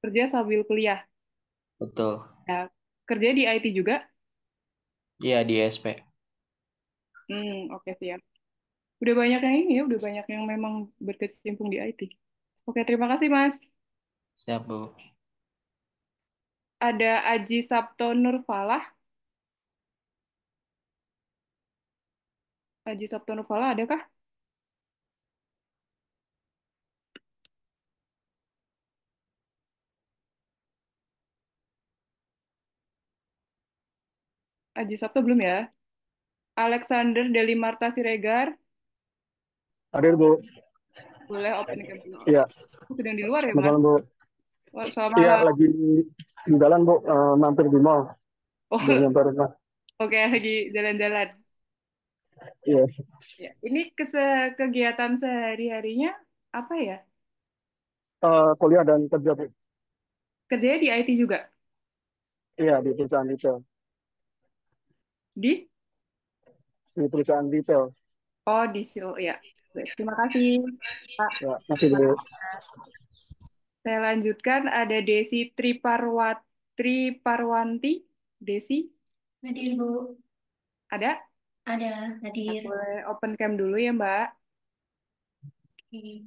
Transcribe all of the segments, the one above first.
Kerja sambil kuliah. Betul. Ya, kerja di IT juga? Iya di SP. Oke siap. Udah banyak yang ini ya, udah banyak yang memang berkecimpung di IT. Oke, terima kasih Mas. Siap, Bu. Ada Aji Sabto Nurfalah. Aji Sabto Nurfalah adakah? Aji Sabto belum ya? Alexander Delimarta Siregar. Hadir Bu. Boleh open cam dulu. Iya, Aku sedang di luar ya selamat Mas? malam Bu. Oh, selamat Iya, malam. lagi di jalan Bu, mampir di mall, belum Oh, nyampe rumah. oke lagi jalan-jalan. Iya, Ya, ini kegiatan sehari-harinya apa ya? kuliah dan kerja Bu. Kerjanya di IT juga? Iya, di perusahaan retail. Di? Di perusahaan retail. Oh, di Sil, ya. Baik, terima kasih, Pak. Ya, masih Bu. Saya lanjutkan, ada Desi Triparwanti. Desi, Hadir, Bu. ada? Ada, hadir. Boleh open cam dulu ya, Mbak. Oke.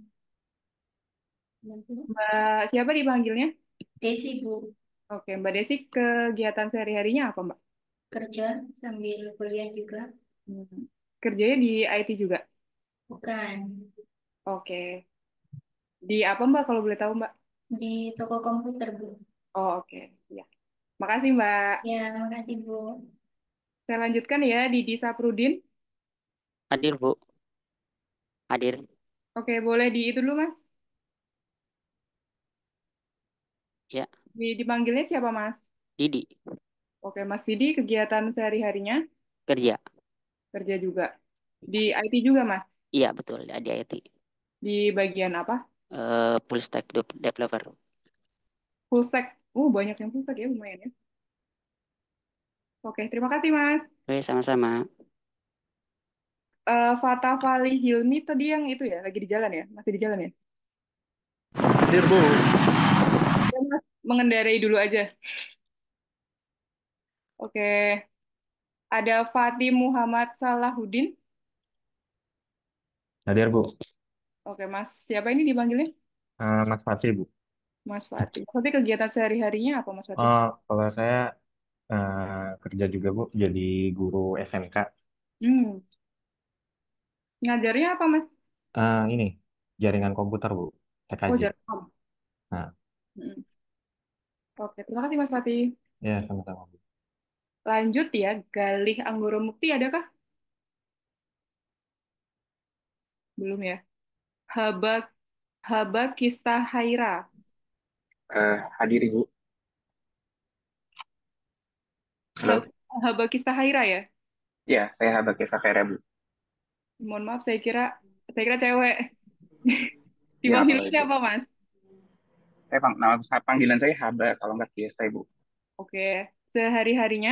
Mbak, siapa dipanggilnya? Desi, Bu. Oke, Mbak Desi, kegiatan sehari-harinya apa, Mbak? Kerja sambil kuliah juga. Hmm, Kerjanya di IT juga? Bukan. Oke. Di apa, Mbak, kalau boleh tahu, Mbak? Di toko komputer, Bu. Oh, oke. Ya. Makasih, Mbak. Ya, makasih, Bu. Saya lanjutkan ya, Didi Saprudin. Hadir, Bu. Hadir. Oke, boleh di itu dulu, Mas. Ya, Dipanggilnya siapa, Mas? Didi. Oke, Mas Didi, kegiatan sehari-harinya Kerja. kerja juga. Di IT juga, Mas? Iya, betul. Di IT. Di bagian apa? Full stack developer. Full stack. Banyak yang full stack ya, lumayan ya. Oke, terima kasih, Mas. Oke, sama-sama. Fata Fali Hilmi tadi yang itu ya, lagi di jalan ya? Masih di jalan ya? Hadir Bu. Ya, Mas, mengendarai dulu aja. Oke, ada Fatih Muhammad Salahuddin. Hadir, Bu. Oke, Mas. Siapa ini dipanggilnya? Mas Fatih, Bu. Mas Fatih. Tapi kegiatan sehari-harinya apa, Mas Fatih? Kalau saya kerja juga, Bu, jadi guru SMK. Hmm, Ngajarnya apa, Mas? Ini, jaringan komputer, Bu, Oh, TKJ. jarak. Nah, Hmm. Oke, terima kasih, Mas Fatih. ya sama-sama, Bu. Lanjut ya, Galih Anggoro Mukti adakah? Belum ya. Haba Haba Kista Haira. Hadir Ibu. Hab, Halo. Haba Kista Haira ya. Ya, saya Habaknya Sakera, Bu. Mohon maaf, saya kira cewek. Ya, Dipanggil kalau itu. siapa, Mas? Nama panggilan saya Haba, kalau nggak Fiesta, Ibu. Oke, sehari-harinya.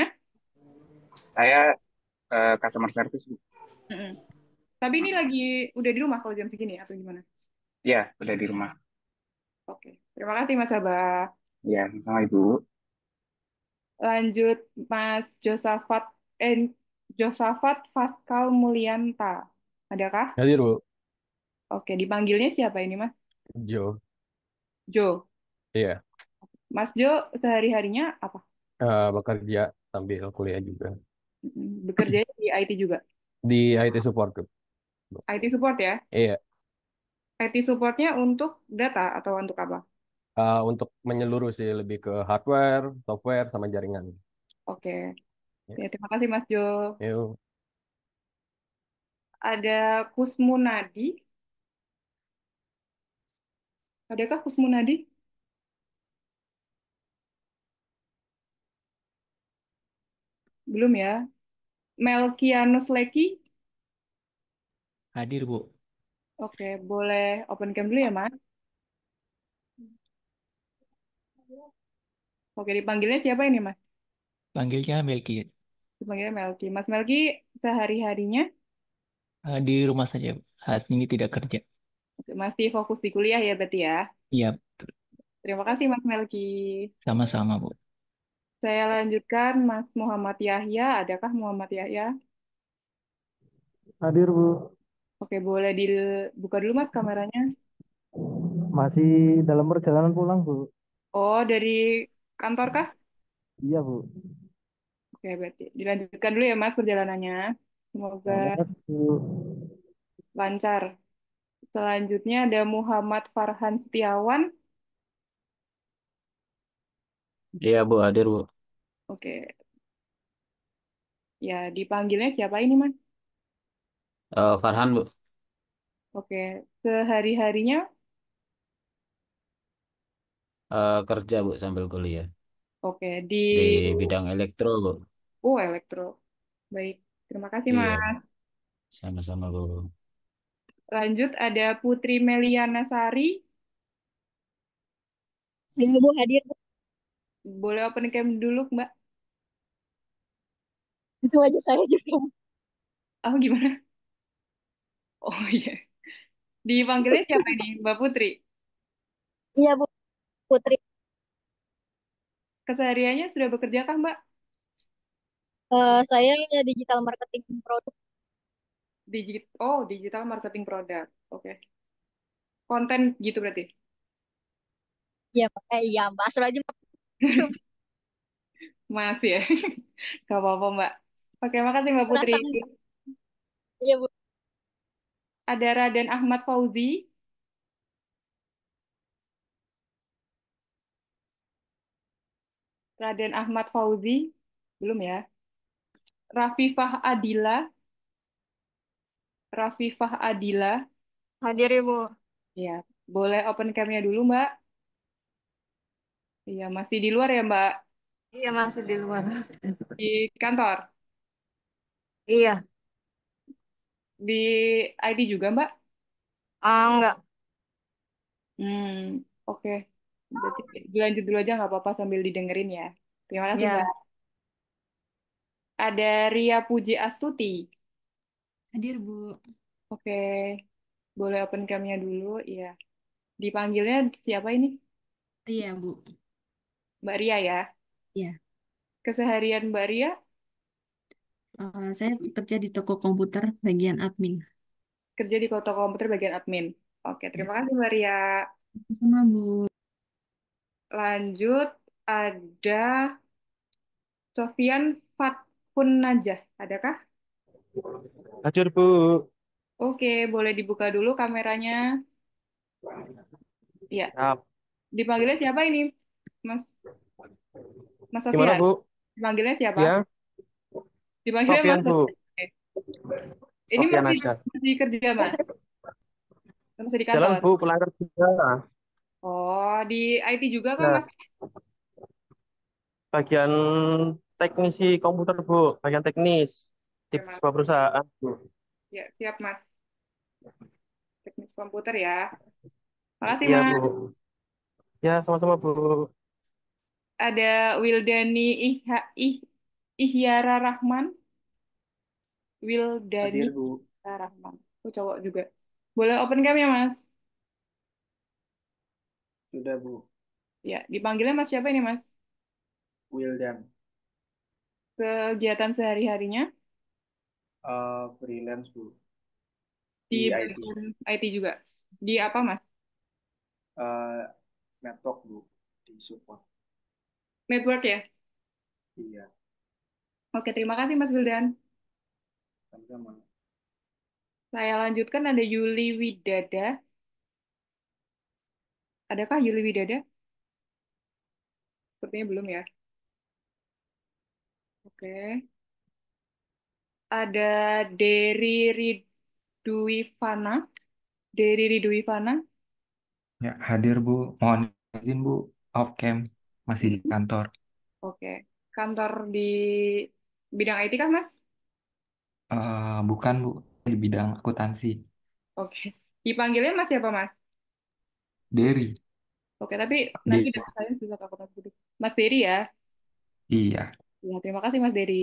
Saya customer service, Bu. Mm-mm. Tapi ini lagi udah di rumah kalau jam segini atau gimana? Ya, udah di rumah. Oke, terima kasih Mas Haba. Ya, sama-sama Ibu. Lanjut Mas Josafat Faskal Mulyanta. Adakah? Hadir, Bu. Oke, dipanggilnya siapa ini Mas? Jo. Jo. Iya, Mas Jo sehari-harinya apa? bekerja sambil kuliah juga. Bekerja di IT juga. Di IT support, Bu. IT support ya. Iya, IT supportnya untuk data atau untuk apa? untuk menyeluruh sih, lebih ke hardware, software, sama jaringan. Oke. Ya, Ya, terima kasih Mas Jo. yuk. Ada Kusmunadi. Adakah Kusmunadi? Belum ya. Melkianus Leki. Hadir, Bu. Oke, boleh open cam dulu ya, Mas. Oke, dipanggilnya siapa ini, Mas? Panggilnya Melki. Dipanggilnya Melki. Mas Melki, sehari-harinya Di rumah saja. Saat ini tidak kerja. masih fokus di kuliah ya, berarti ya? Iya, betul. Terima kasih Mas Melki. Sama-sama, Bu. Saya lanjutkan Mas Muhammad Yahya. Adakah Muhammad Yahya? Hadir, Bu. Oke, boleh dibuka dulu Mas kameranya. Masih dalam perjalanan pulang, Bu. Oh, dari kantor kah? Iya, Bu. Oke, berarti dilanjutkan dulu ya Mas perjalanannya. Semoga Selamat, Bu. lancar. Selanjutnya ada Muhammad Farhan Setiawan. Iya, Bu, hadir, Bu. Oke, ya dipanggilnya siapa ini Mas? Farhan, Bu. Oke, sehari-harinya, Kerja, Bu, sambil kuliah. oke, Di bidang elektro, Bu. elektro. Baik, terima kasih Iya, Bu. Mas. Sama-sama, Bu. Lanjut ada Putri Meliana Sari. Saya Bu hadir, Bu. Boleh open cam dulu Mbak? Itu wajah saya juga, Bu. Oh gimana? Oh iya. Dipanggilnya siapa ini? Mbak Putri. Iya, Bu. Putri. Kesehariannya sudah bekerja kah Mbak? Saya digital marketing produk. Digital marketing produk. Oke. Konten gitu berarti. Iya, Pak. Iya, Mbak. Asal aja, Mbak. Masih ya. Gak apa-apa Mbak. Oke, makasih Mbak Putri. Perasaan. Iya, Bu. Ada Raden Ahmad Fauzi. Raden Ahmad Fauzi. Belum ya. Rafifah Adila. Rafifah Adila. Hadir, Ibu. Ya, boleh open cam-nya dulu Mbak. Iya, masih di luar ya Mbak. Iya, masih di luar. Di kantor. Iya. Di IT juga Mbak. Enggak. Hmm, oke. Berarti dilanjut dulu aja nggak apa-apa sambil didengerin ya. Terima kasih Mbak. Iya. Ada Ria Puji Astuti. Hadir, Bu. Oke, boleh open cam-nya dulu. Iya. Dipanggilnya siapa ini? Iya, Bu. Mbak Ria ya. Iya. Keseharian Mbak Ria Saya kerja di toko komputer bagian admin. kerja di Kota Komputer bagian admin. Oke, Ya. terima kasih Mbak Ria. Sama, Bu. Lanjut ada Sofian Fathun Najah. Adakah? Hadir, Bu. Oke, boleh dibuka dulu kameranya. Iya. Siap. Dipanggilnya siapa ini? Mas Mas Gimana, Sofian. Bu? Dipanggilnya siapa? Ya, Dipanggilnya Sofian, Mas. Bu. Oke. Ini Sofian masih aja. masih kerja Mas. Masih di Jalan, kantor. Bu, pulang kerja. Oh, di IT juga kan Ya, Mas? bagian teknisi komputer, Bu. Bagian teknis di Oke, Mas. sebuah perusahaan, Bu. Ya, siap Mas. Teknik komputer ya. Makasih Iya, Mas. Bu. Ya, sama-sama, Bu. Ada Wildani Ihyara Rahman. Wildani Hadir, Bu. Ihyara Rahman. Itu cowok juga. Boleh open cam ya Mas? Sudah, Bu. Ya, dipanggilnya Mas siapa ini Mas? Wildan. Kegiatan sehari-harinya Freelance, Bu. di Di IT. bagian IT juga. Di apa Mas? Network, Bu. Di support. Network ya? Iya, Oke, terima kasih Mas Wildan. sama-sama. Saya lanjutkan ada Yuli Widada. Adakah Yuli Widada? Sepertinya belum ya. Oke. Ada Dery Ridwifana. Dery Ridwifana. Ya, hadir, Bu. Mohon izin, Bu. Off cam. Masih di Mm-mm. kantor. Oke. Kantor di bidang IT kah, Mas? Bukan, Bu. Di bidang akuntansi. Oke. Dipanggilnya Mas siapa, Mas? Derry. Oke, tapi nanti Di, data saya susah aku dulu. Mas Dery ya? iya. Ya, terima kasih Mas Dery.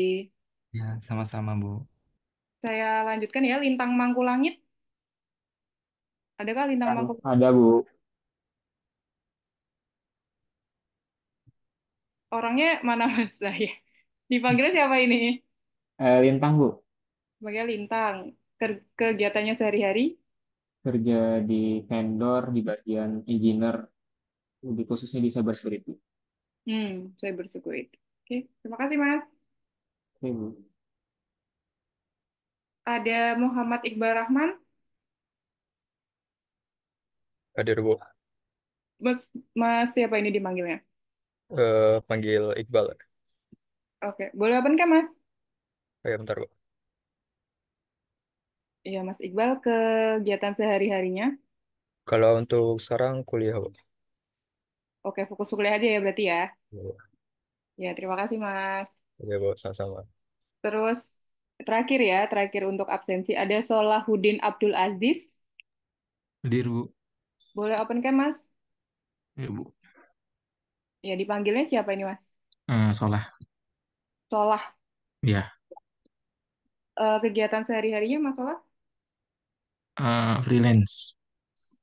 Ya, sama-sama, Bu. Saya lanjutkan ya, Lintang Mangkulangit. Adakah Lintang Mangkulangit? Ada, Bu. Orangnya mana Mas? Lah ya. Dipanggilnya siapa ini? Lintang, Bu. Sebagai Lintang. Kegiatannya sehari-hari? Kerja di vendor di bagian engineer, lebih khususnya di cyber security. Saya bersyukur itu. Oke, terima kasih Mas. Oke, Bu. Ada Muhammad Iqbal Rahman. Hadir, Bu. Mas, Mas siapa ini dipanggilnya? Panggil Iqbal. Oke, boleh open cam Mas? Ya, bentar, Bu. Iya Mas Iqbal, kegiatan sehari-harinya. Kalau untuk sekarang kuliah, Bu. Oke, fokus kuliah aja ya berarti ya. Ya, Bu. Ya, terima kasih Mas. Ya, Bu, sama-sama. Terus terakhir untuk absensi ada Solahuddin Abdul Aziz. Hadir, Bu. Boleh open cam Mas? Ya, Bu. Ya, dipanggilnya siapa ini Mas? Solah. Solah. Ya. Kegiatan sehari-harinya Mas Solah Freelance.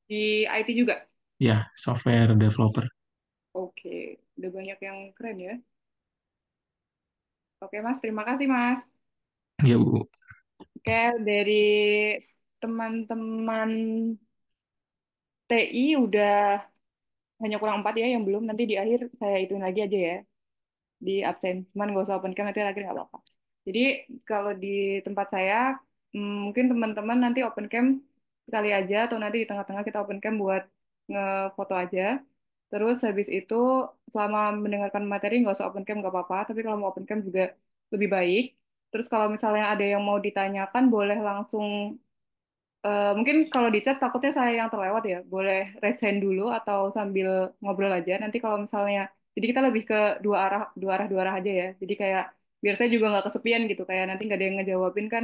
di IT juga? Ya, software developer. Oke, udah banyak yang keren ya. Oke Mas, terima kasih Mas. Ya, Bu. Oke, dari teman-teman TI udah hanya kurang 4 ya yang belum. Nanti di akhir saya hitung lagi aja ya. Di absen. Cuman nggak usah open cam, nanti akhir nggak apa-apa. Jadi kalau di tempat saya, mungkin teman-teman nanti open cam sekali aja, atau nanti di tengah-tengah kita open cam buat ngefoto aja. Terus habis itu selama mendengarkan materi nggak usah open cam nggak apa-apa. Tapi kalau mau open cam juga lebih baik. Terus kalau misalnya ada yang mau ditanyakan, boleh langsung. Mungkin kalau di chat takutnya saya yang terlewat ya. Boleh raise hand dulu atau sambil ngobrol aja. Nanti kalau misalnya, jadi kita lebih ke dua arah aja ya. Jadi kayak biar saya juga nggak kesepian gitu. Kayak nanti nggak ada yang ngejawabin kan,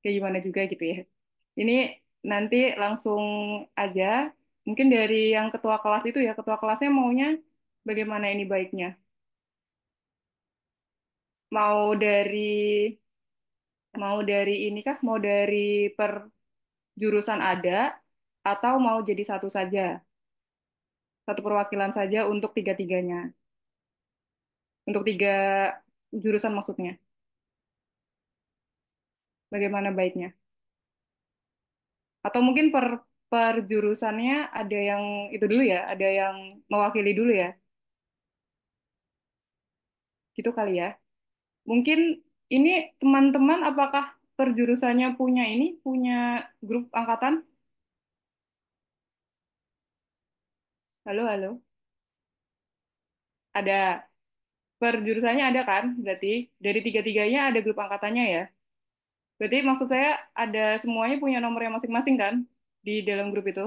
kayak gimana juga gitu ya. Ini nanti langsung aja. Mungkin dari yang ketua kelas itu ya, ketua kelasnya maunya bagaimana ini baiknya? Mau dari mau dari ini kah? Mau dari per jurusan ada atau mau jadi satu saja? Satu perwakilan saja untuk tiga-tiganya. Untuk tiga jurusan maksudnya. Bagaimana baiknya? Atau mungkin per jurusannya ada yang itu dulu ya, ada yang mewakili dulu ya. Gitu kali ya. Mungkin ini teman-teman apakah per jurusannya punya grup angkatan? Halo, halo. Ada. Per jurusannya ada kan? Berarti dari tiga-tiganya ada grup angkatannya ya. Berarti maksud saya ada semuanya punya nomor yang masing-masing kan di dalam grup itu?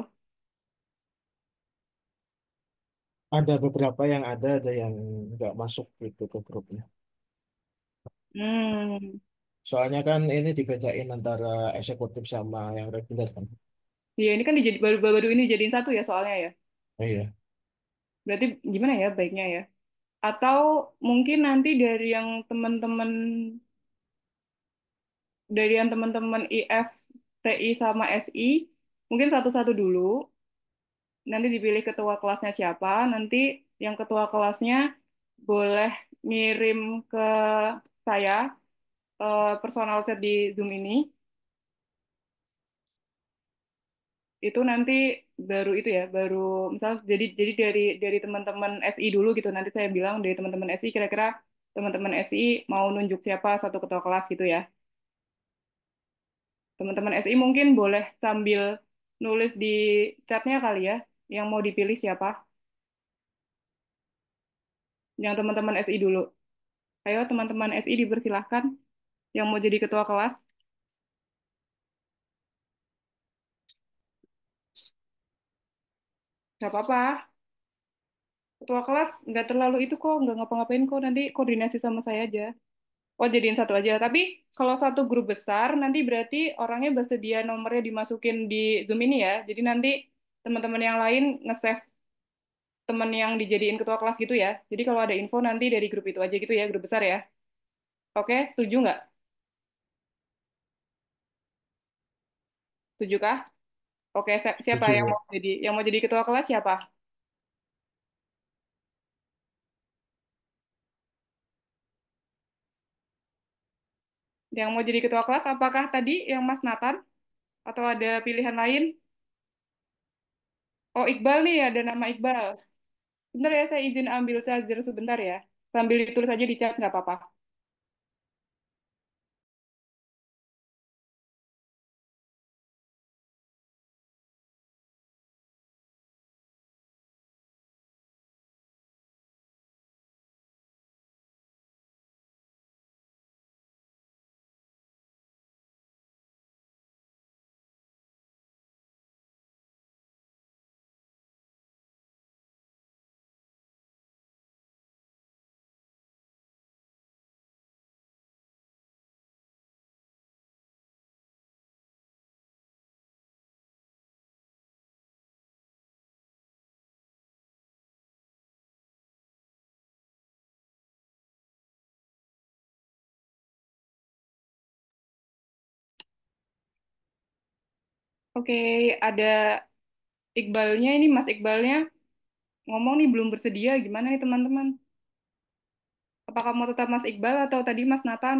Ada beberapa yang ada yang nggak masuk gitu ke grupnya. Hmm, Soalnya kan ini dibedain antara eksekutif sama yang reguler kan. iya ini kan baru-baru ini dijadiin satu ya soalnya ya. Oh iya. Berarti gimana ya baiknya ya? Atau mungkin nanti dari yang teman-teman IF, TI sama SI, mungkin satu-satu dulu. Nanti dipilih ketua kelasnya siapa. Nanti yang ketua kelasnya boleh ngirim ke saya personal chat di Zoom ini. Itu nanti baru itu ya, baru misal jadi dari teman-teman SI dulu gitu. Nanti saya bilang dari teman-teman SI kira-kira teman-teman SI mau nunjuk siapa satu ketua kelas gitu ya. Teman-teman SI mungkin boleh sambil nulis di chatnya kali ya, yang mau dipilih siapa. Yang teman-teman SI dulu. Ayo teman-teman SI dipersilahkan yang mau jadi ketua kelas. Gak apa-apa. Ketua kelas nggak terlalu itu kok, nggak ngapa-ngapain kok. Nanti koordinasi sama saya aja. Oh, jadiin satu aja. Tapi kalau satu grup besar, nanti berarti orangnya bersedia nomornya dimasukin di Zoom ini ya. Jadi nanti teman-teman yang lain nge-save teman yang dijadiin ketua kelas gitu ya. Jadi kalau ada info nanti dari grup itu aja gitu ya, grup besar ya. Oke, setuju nggak? Setuju kah? Oke, siapa Setuju, yang Bu. mau jadi ketua kelas siapa? Yang mau jadi ketua kelas, apakah tadi yang Mas Nathan? Atau ada pilihan lain? Oh, Iqbal nih, ada nama Iqbal. Bentar ya, saya izin ambil charger sebentar ya. Sambil ditulis aja di chat, nggak apa-apa. Oke, ada Iqbalnya ini, Mas Iqbalnya ngomong nih belum bersedia. Gimana nih teman-teman? Apakah mau tetap Mas Iqbal atau tadi Mas Nathan?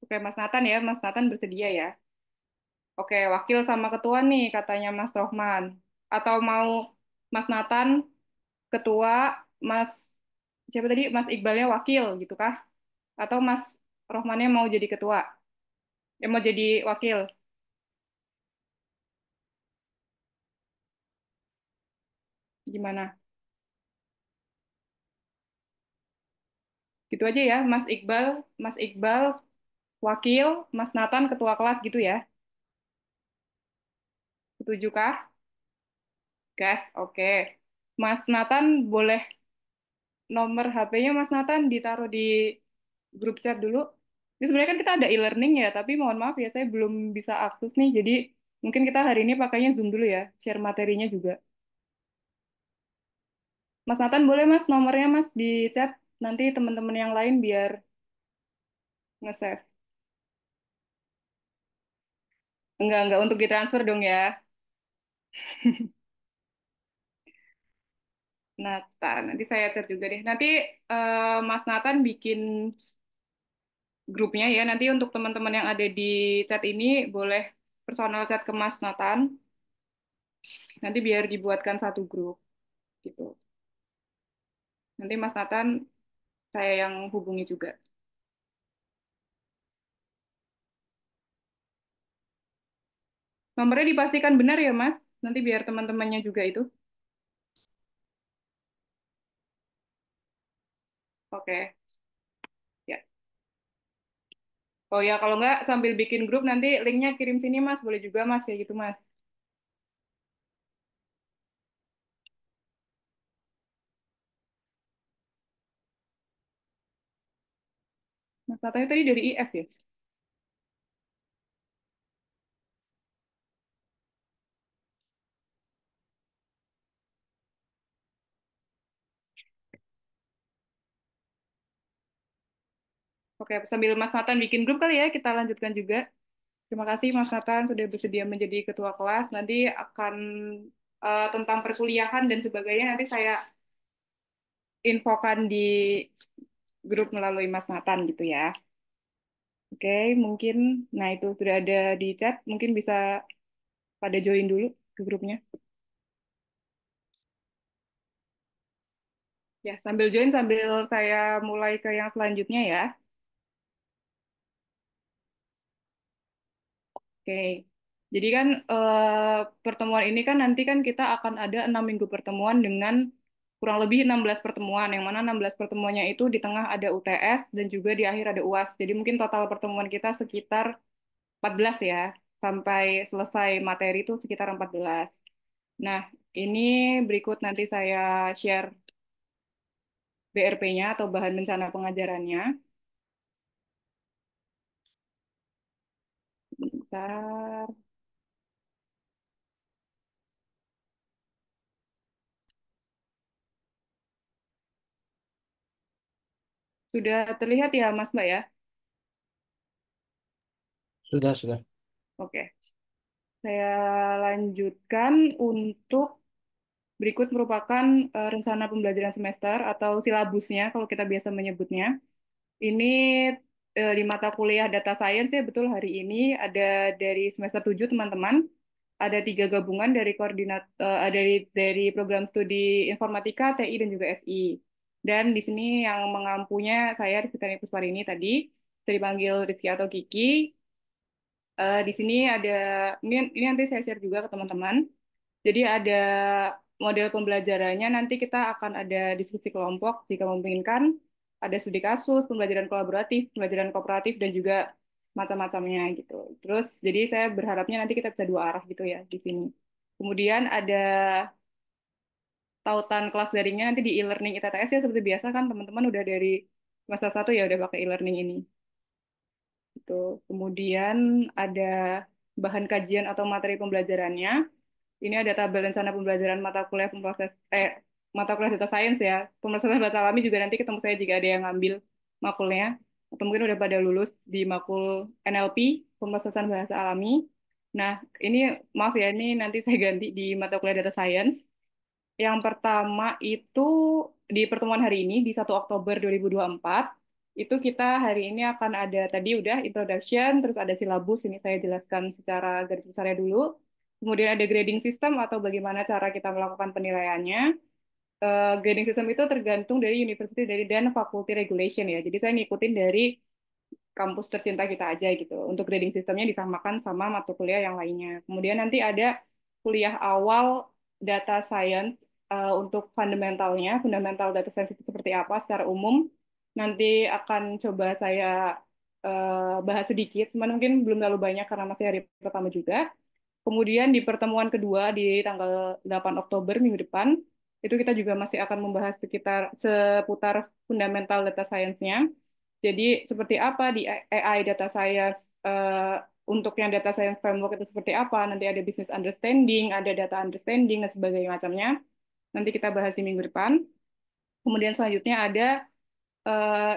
Oke, Mas Nathan ya, Mas Nathan bersedia ya. Oke, wakil sama ketua nih katanya Mas Rohman. Atau mau Mas Nathan ketua, Mas siapa tadi? Mas Iqbalnya wakil gitu kah? Atau Mas Rohmannya mau jadi ketua? Ya mau jadi wakil. Gimana? Gitu aja ya, Mas Iqbal wakil, Mas Nathan ketua kelas gitu ya. Setuju kah? Gas, oke. Mas Nathan boleh nomor HP-nya Mas Nathan ditaruh di grup chat dulu. Ini sebenarnya kan kita ada e-learning ya, tapi mohon maaf ya saya belum bisa akses nih. Jadi mungkin kita hari ini pakainya Zoom dulu ya, share materinya juga. Mas Nathan boleh Mas nomornya Mas di chat nanti teman-teman yang lain biar nge-save. Enggak untuk ditransfer dong ya. Nathan, nanti saya chat juga deh. Nanti Mas Nathan bikin grupnya ya. Nanti untuk teman-teman yang ada di chat ini boleh personal chat ke Mas Nathan. Nanti biar dibuatkan satu grup gitu. Nanti Mas Nathan saya yang hubungi juga. Nomornya dipastikan benar ya Mas. Nanti biar teman-temannya juga itu. Oke, ya. Oh ya, kalau nggak sambil bikin grup nanti linknya kirim sini Mas. Boleh juga Mas, kayak gitu Mas. Mas katanya tadi dari IF ya? Oke, sambil Mas Nathan bikin grup kali ya, kita lanjutkan juga. Terima kasih Mas Nathan sudah bersedia menjadi ketua kelas. Nanti akan tentang perkuliahan dan sebagainya nanti saya infokan di grup melalui Mas Nathan gitu ya. Oke, mungkin nah itu sudah ada di chat, mungkin bisa pada join dulu ke grupnya. Ya, sambil join sambil saya mulai ke yang selanjutnya ya. Oke. Jadi kan pertemuan ini kan nanti kan kita akan ada 6 minggu pertemuan dengan kurang lebih 16 pertemuan, yang mana 16 pertemuannya itu di tengah ada UTS dan juga di akhir ada UAS. Jadi mungkin total pertemuan kita sekitar 14 ya, sampai selesai materi itu sekitar 14. Nah, ini berikut nanti saya share BRP-nya atau bahan rencana pengajarannya. Bentar. Sudah terlihat ya, Mas Mbak ya? Sudah, sudah. Oke. Saya lanjutkan untuk Berikut merupakan rencana pembelajaran semester atau silabusnya kalau kita biasa menyebutnya. Ini di mata kuliah data science ya betul hari ini ada dari semester 7 teman-teman. Ada 3 gabungan dari dari program studi informatika, TI dan juga SI. Dan di sini yang mengampunya saya Rizky Pusparini tadi, bisa dipanggil Rizky atau Kiki. Di sini ada ini nanti saya share juga ke teman-teman. Jadi ada model pembelajarannya, nanti kita akan ada diskusi kelompok jika memungkinkan, ada studi kasus, pembelajaran kolaboratif, pembelajaran kooperatif, dan juga macam-macamnya gitu. Terus, jadi saya berharapnya nanti kita bisa dua arah gitu ya di sini. Kemudian ada tautan kelas daringnya nanti di e-learning ITTS ya seperti biasa kan teman-teman udah dari semester 1 ya udah pakai e-learning ini. Gitu. Kemudian ada bahan kajian atau materi pembelajarannya. Ini ada tabel rencana pembelajaran mata kuliah data science ya. Pemrosesan bahasa alami juga nanti ketemu saya jika ada yang ngambil makulnya. Atau mungkin udah pada lulus di makul NLP, pemrosesan bahasa alami. Nah, ini maaf ya, ini nanti saya ganti di mata kuliah data science. Yang pertama itu di pertemuan hari ini, di 1 Oktober 2024, itu kita hari ini akan ada tadi udah introduction, terus ada silabus, ini saya jelaskan secara garis besarnya dulu. Kemudian ada grading system atau bagaimana cara kita melakukan penilaiannya. Grading system itu tergantung dari university dan faculty regulation ya. Jadi saya ngikutin dari kampus tercinta kita aja gitu. Untuk grading sistemnya disamakan sama mata kuliah yang lainnya. Kemudian nanti ada kuliah awal data science untuk fundamentalnya, fundamental data science itu seperti apa secara umum. Nanti akan coba saya bahas sedikit, cuman mungkin belum terlalu banyak karena masih hari pertama juga. Kemudian di pertemuan kedua di tanggal 8 Oktober minggu depan, itu kita juga masih akan membahas seputar fundamental data science-nya. Jadi seperti apa di AI data science, untuk yang data science framework itu seperti apa, nanti ada business understanding, ada data understanding, dan sebagainya macamnya. Nanti kita bahas di minggu depan. Kemudian selanjutnya ada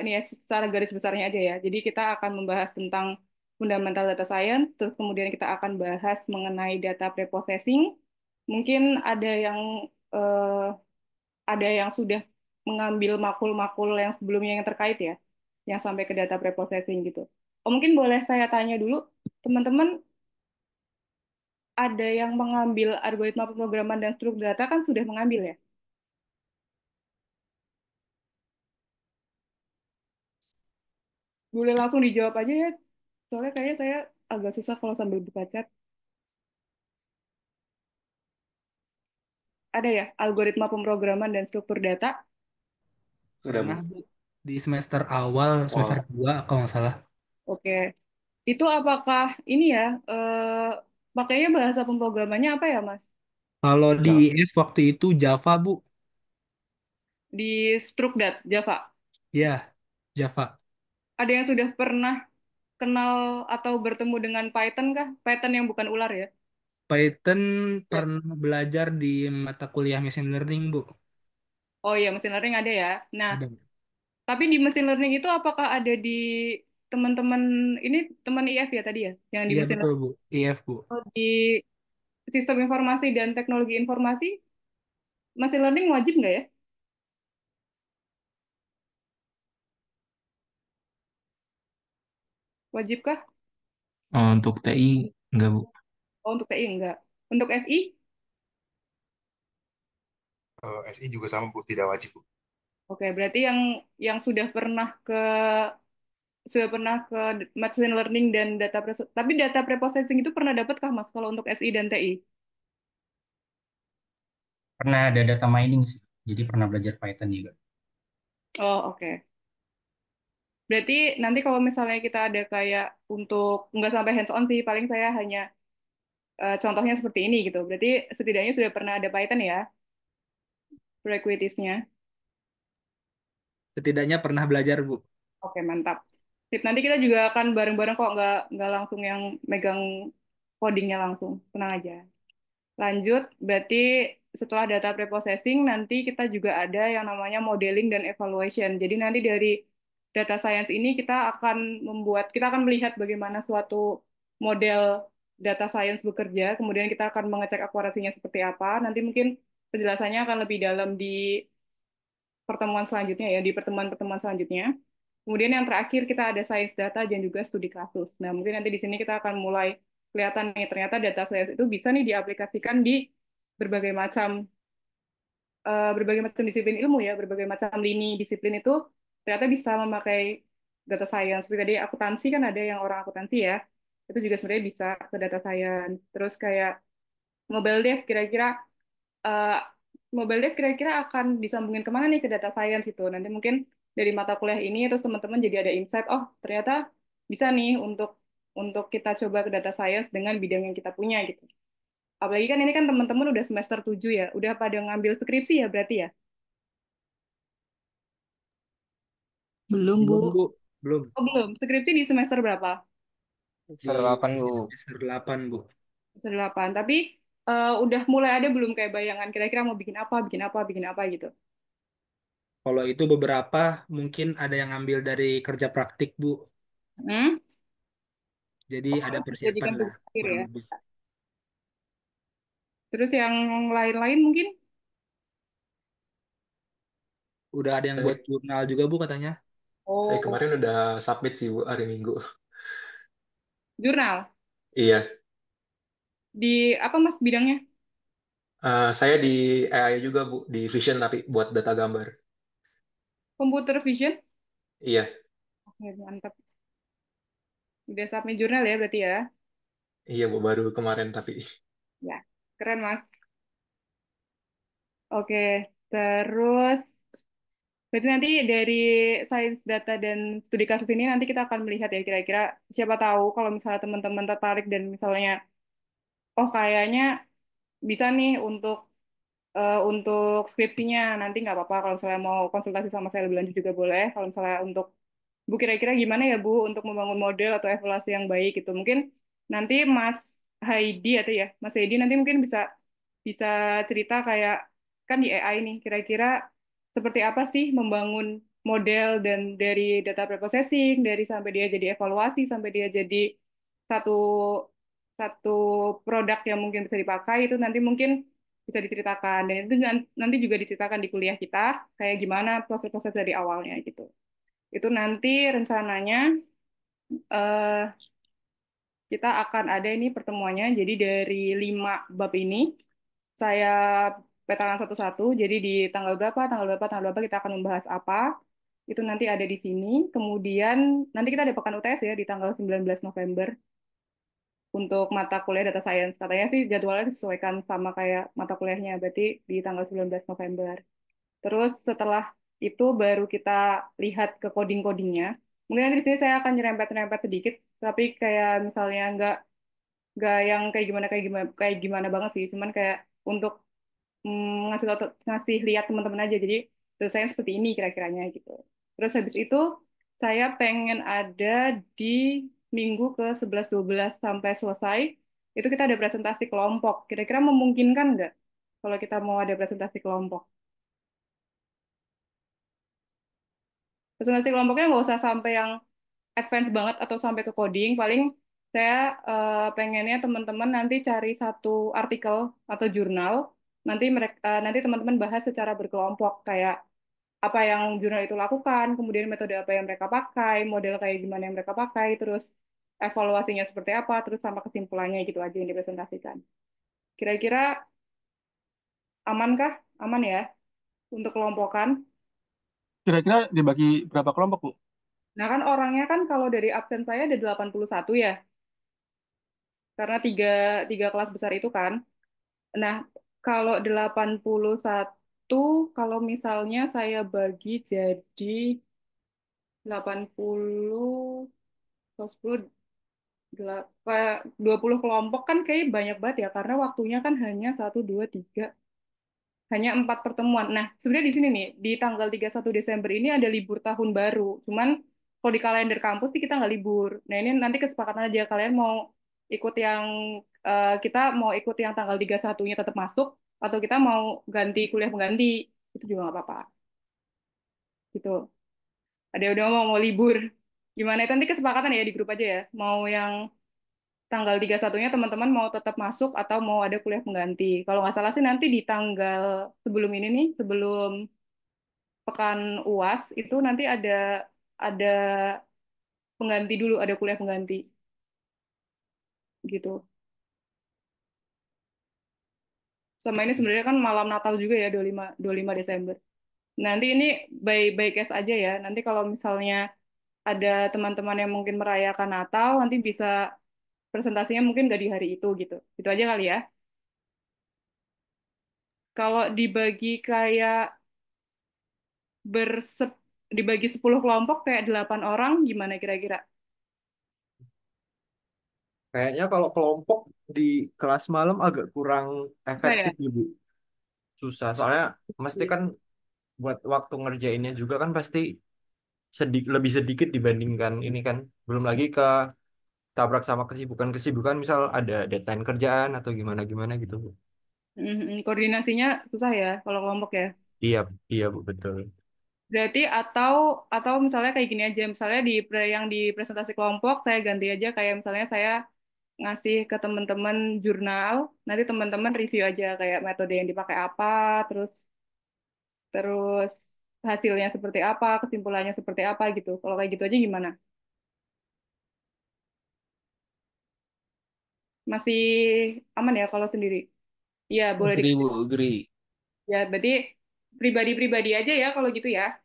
ini ya secara garis besarnya aja ya. Jadi kita akan membahas tentang fundamental data science, terus kemudian kita akan bahas mengenai data preprocessing. Mungkin eh, ada yang sudah mengambil makul-makul yang sebelumnya yang terkait ya, yang sampai ke data preprocessing gitu. Oh, mungkin boleh saya tanya dulu, teman-teman ada yang mengambil algoritma pemrograman dan struktur data kan sudah mengambil ya? Boleh langsung dijawab aja ya, soalnya kayaknya saya agak susah kalau sambil buka chat. Ada ya, algoritma pemrograman dan struktur data. Sudah, Bu. Pernah, Bu. Di semester awal, semester 2 kalau nggak salah. Oke. Itu apakah ini ya, pakainya bahasa pemrogramannya apa ya, Mas? Kalau di IF waktu itu Java, Bu. Di Strukdat, Java. Ya, Java. Ada yang sudah pernah kenal atau bertemu dengan Python kah? Python yang bukan ular ya? Python Ya. pernah belajar di mata kuliah machine learning, Bu. Oh iya, mesin learning ada ya. Nah, Ada. tapi di mesin learning itu apakah ada di teman-teman ini teman IF ya tadi ya, yang di Iya, mesin betul, learning? Bu. IF, Bu. Oh, di sistem informasi dan teknologi informasi, mesin learning wajib nggak ya? Wajibkah? Oh, untuk TI enggak, Bu. Oh, untuk TI enggak. Untuk SI? SI juga sama, Bu, tidak wajib, Bu. Oke, berarti yang sudah pernah ke machine learning dan tapi data preprocessing itu pernah dapat kah Mas kalau untuk SI dan TI? Pernah ada data mining sih. Jadi pernah belajar Python juga. Oh, oke. Berarti nanti kalau misalnya kita ada kayak untuk nggak sampai hands on sih, paling saya hanya contohnya seperti ini gitu. Berarti setidaknya sudah pernah ada Python ya, prerequisite-nya. Setidaknya pernah belajar, Bu. Oke, mantap. Sip, nanti kita juga akan bareng-bareng kok, nggak langsung yang megang codingnya langsung. Tenang aja. Lanjut, berarti setelah data preprocessing, nanti kita juga ada yang namanya modeling dan evaluation. Jadi nanti dari data science ini kita akan melihat bagaimana suatu model data science bekerja, kemudian kita akan mengecek akurasinya seperti apa. Nanti mungkin penjelasannya akan lebih dalam di pertemuan selanjutnya ya, di pertemuan-pertemuan selanjutnya. Kemudian yang terakhir kita ada science data dan juga studi kasus. Nah, mungkin nanti di sini kita akan mulai kelihatan nih, ternyata data science itu bisa nih diaplikasikan di berbagai macam berbagai macam disiplin ilmu ya, berbagai macam lini disiplin itu ternyata bisa memakai data science. Seperti tadi akuntansi kan ada yang orang akuntansi ya, itu juga sebenarnya bisa ke data science. Terus kayak mobile dev kira-kira eh, mobile dev kira-kira akan disambungin kemana nih ke data science itu. Nanti mungkin dari mata kuliah ini terus teman-teman jadi ada insight, oh ternyata bisa nih untuk kita coba ke data science dengan bidang yang kita punya gitu. Apalagi kan ini kan teman-teman udah semester 7 ya, udah pada ngambil skripsi ya berarti ya. Belum, Bu. Belum, Bu. Belum. Oh belum, skripsi di semester berapa? Di 8 Bu. semester 8, Bu. Semester 8. Tapi udah mulai ada belum kayak bayangan kira-kira mau bikin apa, bikin apa, bikin apa gitu. Kalau itu beberapa mungkin ada yang ngambil dari kerja praktik, Bu. Hmm? Jadi ada persiapan Jadikan lah, tugas akhir kurang ya. lebih. Terus yang lain-lain mungkin Udah ada yang buat Saya, jurnal juga, Bu, katanya. saya oh kemarin udah submit sih, Bu, hari Minggu. jurnal Iya, di apa Mas bidangnya? saya di AI juga, Bu, di Vision tapi buat data gambar. Computer vision? Iya, Oke, mantap. Udah submit jurnal ya berarti ya. iya, Bu, baru kemarin tapi. Ya, keren Mas. Oke, terus berarti nanti dari sains data dan studi kasus ini nanti kita akan melihat ya kira-kira siapa tahu kalau misalnya teman-teman tertarik dan misalnya oh kayaknya bisa nih untuk skripsinya nanti nggak apa-apa kalau misalnya mau konsultasi sama saya lebih lanjut juga boleh. Kalau misalnya untuk Bu kira-kira gimana ya Bu untuk membangun model atau evaluasi yang baik gitu. Mungkin nanti Mas Haidi atau ya Mas Haidi nanti mungkin bisa bisa cerita kayak kan di AI nih kira-kira seperti apa sih membangun model dan dari data preprocessing dari sampai dia jadi evaluasi sampai dia jadi satu satu produk yang mungkin bisa dipakai itu nanti mungkin bisa diceritakan dan itu nanti juga diceritakan di kuliah kita kayak gimana proses-proses dari awalnya gitu. Itu nanti rencananya eh, kita akan ada ini pertemuannya. Jadi dari 5 bab ini saya petakan satu-satu. Jadi di tanggal berapa, tanggal berapa kita akan membahas apa. Itu nanti ada di sini. Kemudian nanti kita ada pekan UTS ya di tanggal 19 November untuk mata kuliah data science. Katanya sih jadwalnya disesuaikan sama kayak mata kuliahnya. Berarti di tanggal 19 November. Terus setelah itu baru kita lihat ke coding-codingnya. Mungkin nanti di sini saya akan nyerempet-nyerempet sedikit, tapi kayak misalnya nggak yang kayak gimana banget sih. Cuman kayak untuk ngasih lihat teman-teman aja. Jadi menurut saya seperti ini kira-kiranya gitu. Terus habis itu saya pengen ada di minggu ke 11-12 sampai selesai. Itu kita ada presentasi kelompok. Kira-kira memungkinkan nggak kalau kita mau ada presentasi kelompok? Presentasi kelompoknya nggak usah sampai yang advance banget atau sampai ke coding. Paling saya pengennya teman-teman nanti cari satu artikel atau jurnal. Nanti teman-teman bahas secara berkelompok kayak apa yang jurnal itu lakukan, kemudian metode apa yang mereka pakai, model kayak gimana yang mereka pakai, terus evaluasinya seperti apa, terus sama kesimpulannya gitu aja yang dipresentasikan. Kira-kira amankah? Aman ya untuk kelompokan? Kira-kira dibagi berapa kelompok, Bu? Nah kan orangnya kan kalau dari absen saya ada 81 ya, karena tiga kelas besar itu kan. Nah, kalau 81, kalau misalnya saya bagi jadi 80, plus 10, 20 kelompok kan kayak banyak banget ya, karena waktunya kan hanya 1, 2, 3, hanya 4 pertemuan. Nah, sebenarnya di sini nih, di tanggal 31 Desember ini ada libur tahun baru. Cuman kalau di kalender kampus sih kita nggak libur. Nah, ini nanti kesepakatan aja kalian mau ikut yang kita mau ikut yang tanggal 31-nya tetap masuk atau kita mau ganti kuliah pengganti. Itu juga nggak apa-apa. Gitu. Ada yang udah mau libur. Gimana itu nanti kesepakatan ya di grup aja ya. Mau yang tanggal 31-nya teman-teman mau tetap masuk atau mau ada kuliah pengganti. Kalau nggak salah sih nanti di tanggal sebelum ini nih, sebelum pekan UAS itu nanti ada pengganti dulu, ada kuliah pengganti gitu. Sama ini sebenarnya kan malam Natal juga ya 25 Desember. Nanti ini by case aja ya. Nanti kalau misalnya ada teman-teman yang mungkin merayakan Natal, nanti bisa presentasinya mungkin nggak di hari itu gitu. Itu aja kali ya. Kalau dibagi kayak bersep dibagi 10 kelompok kayak 8 orang gimana kira-kira? Kayaknya kalau kelompok di kelas malam agak kurang Susah ya? efektif nih, Bu. Susah. Soalnya mesti kan buat waktu ngerjainnya juga kan pasti lebih sedikit dibandingkan ini kan. Belum lagi ke tabrak sama kesibukan-kesibukan, misal ada deadline kerjaan atau gimana-gimana gitu, Bu. Koordinasinya susah ya kalau kelompok ya. Iya, iya, Bu, betul. Berarti atau misalnya kayak gini aja, misalnya yang di presentasi kelompok saya ganti aja kayak misalnya saya ngasih ke teman-teman jurnal, nanti teman-teman review aja kayak metode yang dipakai apa, terus terus hasilnya seperti apa, kesimpulannya seperti apa gitu. Kalau kayak gitu aja gimana? Masih aman ya kalau sendiri? Iya, boleh Agree, dikasih. Bu, agree. Ya, berarti pribadi-pribadi aja ya kalau gitu ya.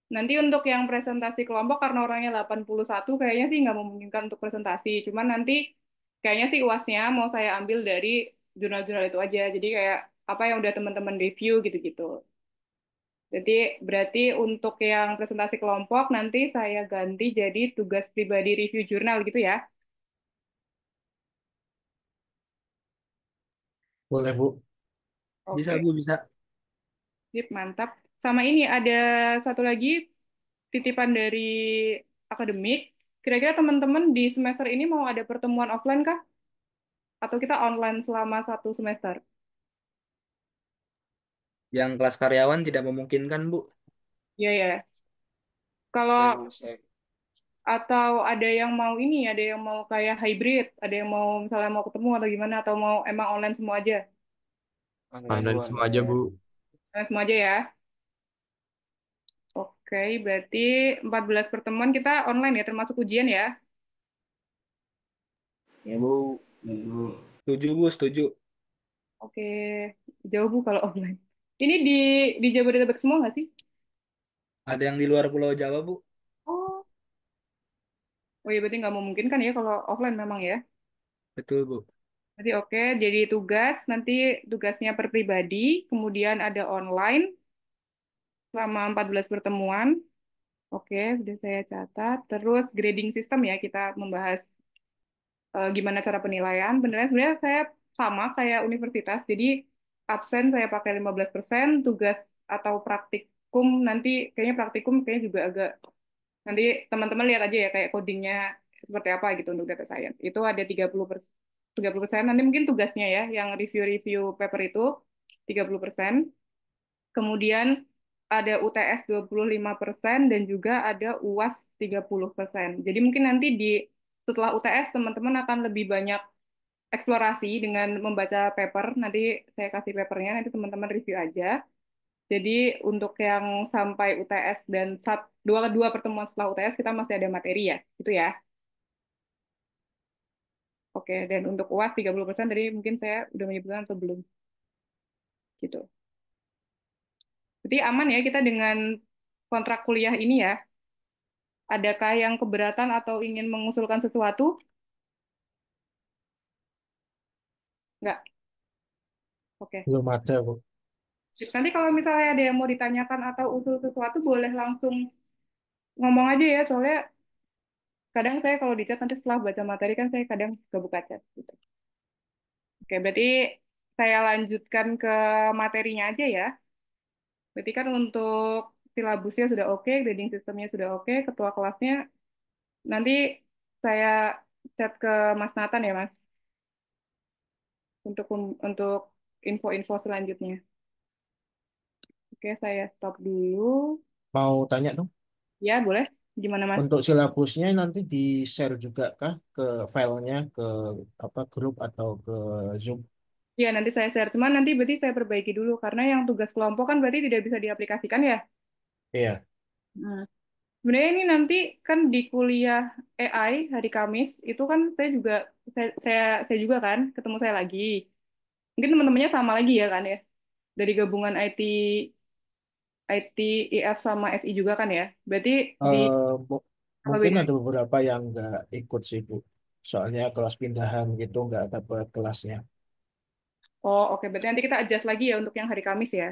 Nanti untuk yang presentasi kelompok karena orangnya 81 kayaknya sih nggak memungkinkan untuk presentasi. Cuman nanti kayaknya sih UASnya mau saya ambil dari jurnal-jurnal itu aja. Jadi kayak apa yang udah teman-teman review gitu-gitu. Jadi berarti untuk yang presentasi kelompok nanti saya ganti jadi tugas pribadi review jurnal gitu ya. Boleh, Bu. Bisa Oke, Bu, bisa. sip, mantap. Sama ini ada satu lagi titipan dari akademik. Kira-kira teman-teman di semester ini mau ada pertemuan offline kah? Atau kita online selama 1 semester? Yang kelas karyawan tidak memungkinkan Bu. Iya ya. Kalau atau ada yang mau ini, ada yang mau kayak hybrid, ada yang mau misalnya mau ketemu atau gimana, atau mau emang online semua aja? Online, Bu, Online semua aja, Bu. online. Online semua aja ya. Oke, berarti 14 pertemuan kita online ya, termasuk ujian ya. Ya, Bu. Ya, Bu. Setuju Bu, setuju. Oke, jauh Bu kalau offline. Ini di Jabodetabek semua nggak sih? Ada yang di luar Pulau Jawa Bu? Oh, oh iya berarti nggak memungkinkan ya kalau offline memang ya. Betul Bu. Berarti oke, jadi nanti tugasnya per pribadi, kemudian ada online selama 14 pertemuan. Oke, sudah saya catat. Terus grading system ya, kita membahas gimana cara penilaian. Penilaian sebenarnya saya sama kayak universitas. Jadi absen saya pakai 15%, tugas atau praktikum nanti kayaknya praktikum kayaknya juga agak nanti teman-teman lihat aja ya kayak codingnya seperti apa gitu untuk data science. Itu ada 30%, nanti mungkin tugasnya ya yang review-review paper itu 30%. Kemudian ada UTS 25% dan juga ada UAS 30%. Jadi mungkin nanti setelah UTS teman-teman akan lebih banyak eksplorasi dengan membaca paper. Nanti saya kasih papernya, nanti teman-teman review aja. Jadi untuk yang sampai UTS dan dua pertemuan setelah UTS kita masih ada materi ya, itu ya. Oke, dan untuk UAS 30% tadi mungkin saya udah menyebutkan atau belum gitu. Jadi aman ya kita dengan kontrak kuliah ini ya. Adakah yang keberatan atau ingin mengusulkan sesuatu? Enggak. Oke. Belum ada, Bu. Nanti kalau misalnya ada yang mau ditanyakan atau usul sesuatu, boleh langsung ngomong aja ya. Soalnya kadang saya kalau di chat nanti setelah baca materi kan saya kadang suka buka chat. Gitu. Oke, berarti saya lanjutkan ke materinya aja ya. Berarti kan untuk silabusnya sudah oke, grading sistemnya sudah oke, ketua kelasnya nanti saya chat ke Mas Nathan ya, Mas, untuk info-info selanjutnya. Oke, saya stop dulu. Mau tanya dong? Ya, boleh. Gimana Mas? Untuk silabusnya nanti di-share juga kah ke filenya ke apa grup atau ke Zoom? Ya, nanti saya share. Cuman nanti berarti saya perbaiki dulu, karena yang tugas kelompok kan berarti tidak bisa diaplikasikan ya. Iya. Hmm. Sebenarnya ini nanti kan di kuliah AI hari Kamis, itu kan saya juga kan, ketemu saya lagi. Mungkin teman-temannya sama lagi ya kan ya. Dari gabungan IT, IF sama FI juga kan ya. Berarti di Eh, mu- apa Mungkin bedanya? ada beberapa yang nggak ikut sih Bu. Soalnya kelas pindahan gitu nggak dapat kelasnya. Oh, oke. Berarti nanti kita adjust lagi ya untuk yang hari Kamis ya.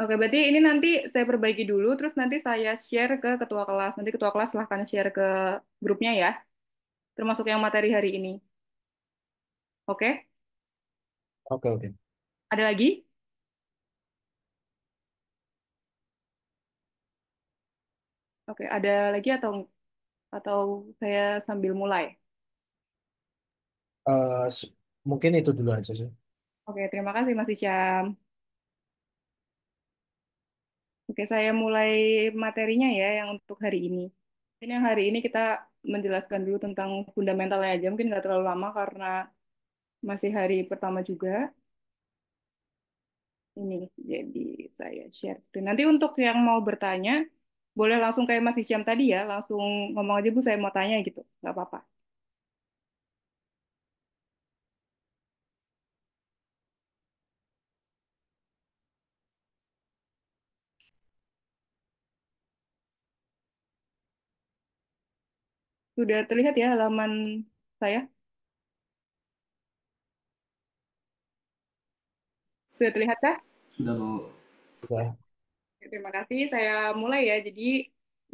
Oke, berarti ini nanti saya perbaiki dulu, terus nanti saya share ke ketua kelas. Nanti ketua kelas silahkan share ke grupnya ya, termasuk yang materi hari ini. Oke, Oke, oke. ada lagi? Oke, ada lagi atau saya sambil mulai? Eh, s- Mungkin itu dulu aja sih. Oke, terima kasih Mas Isyam. Oke, saya mulai materinya ya yang untuk hari ini. Ini yang hari ini kita menjelaskan dulu tentang fundamentalnya aja, mungkin nggak terlalu lama karena masih hari pertama juga. Ini, jadi saya share screen. Nanti untuk yang mau bertanya, boleh langsung kayak Mas Isyam tadi ya, langsung ngomong aja Bu, saya mau tanya gitu, nggak apa-apa. Sudah terlihat ya halaman saya? Sudah terlihat kah? Sudah, Bu. Sudah. Oke, terima kasih. Saya mulai ya. Jadi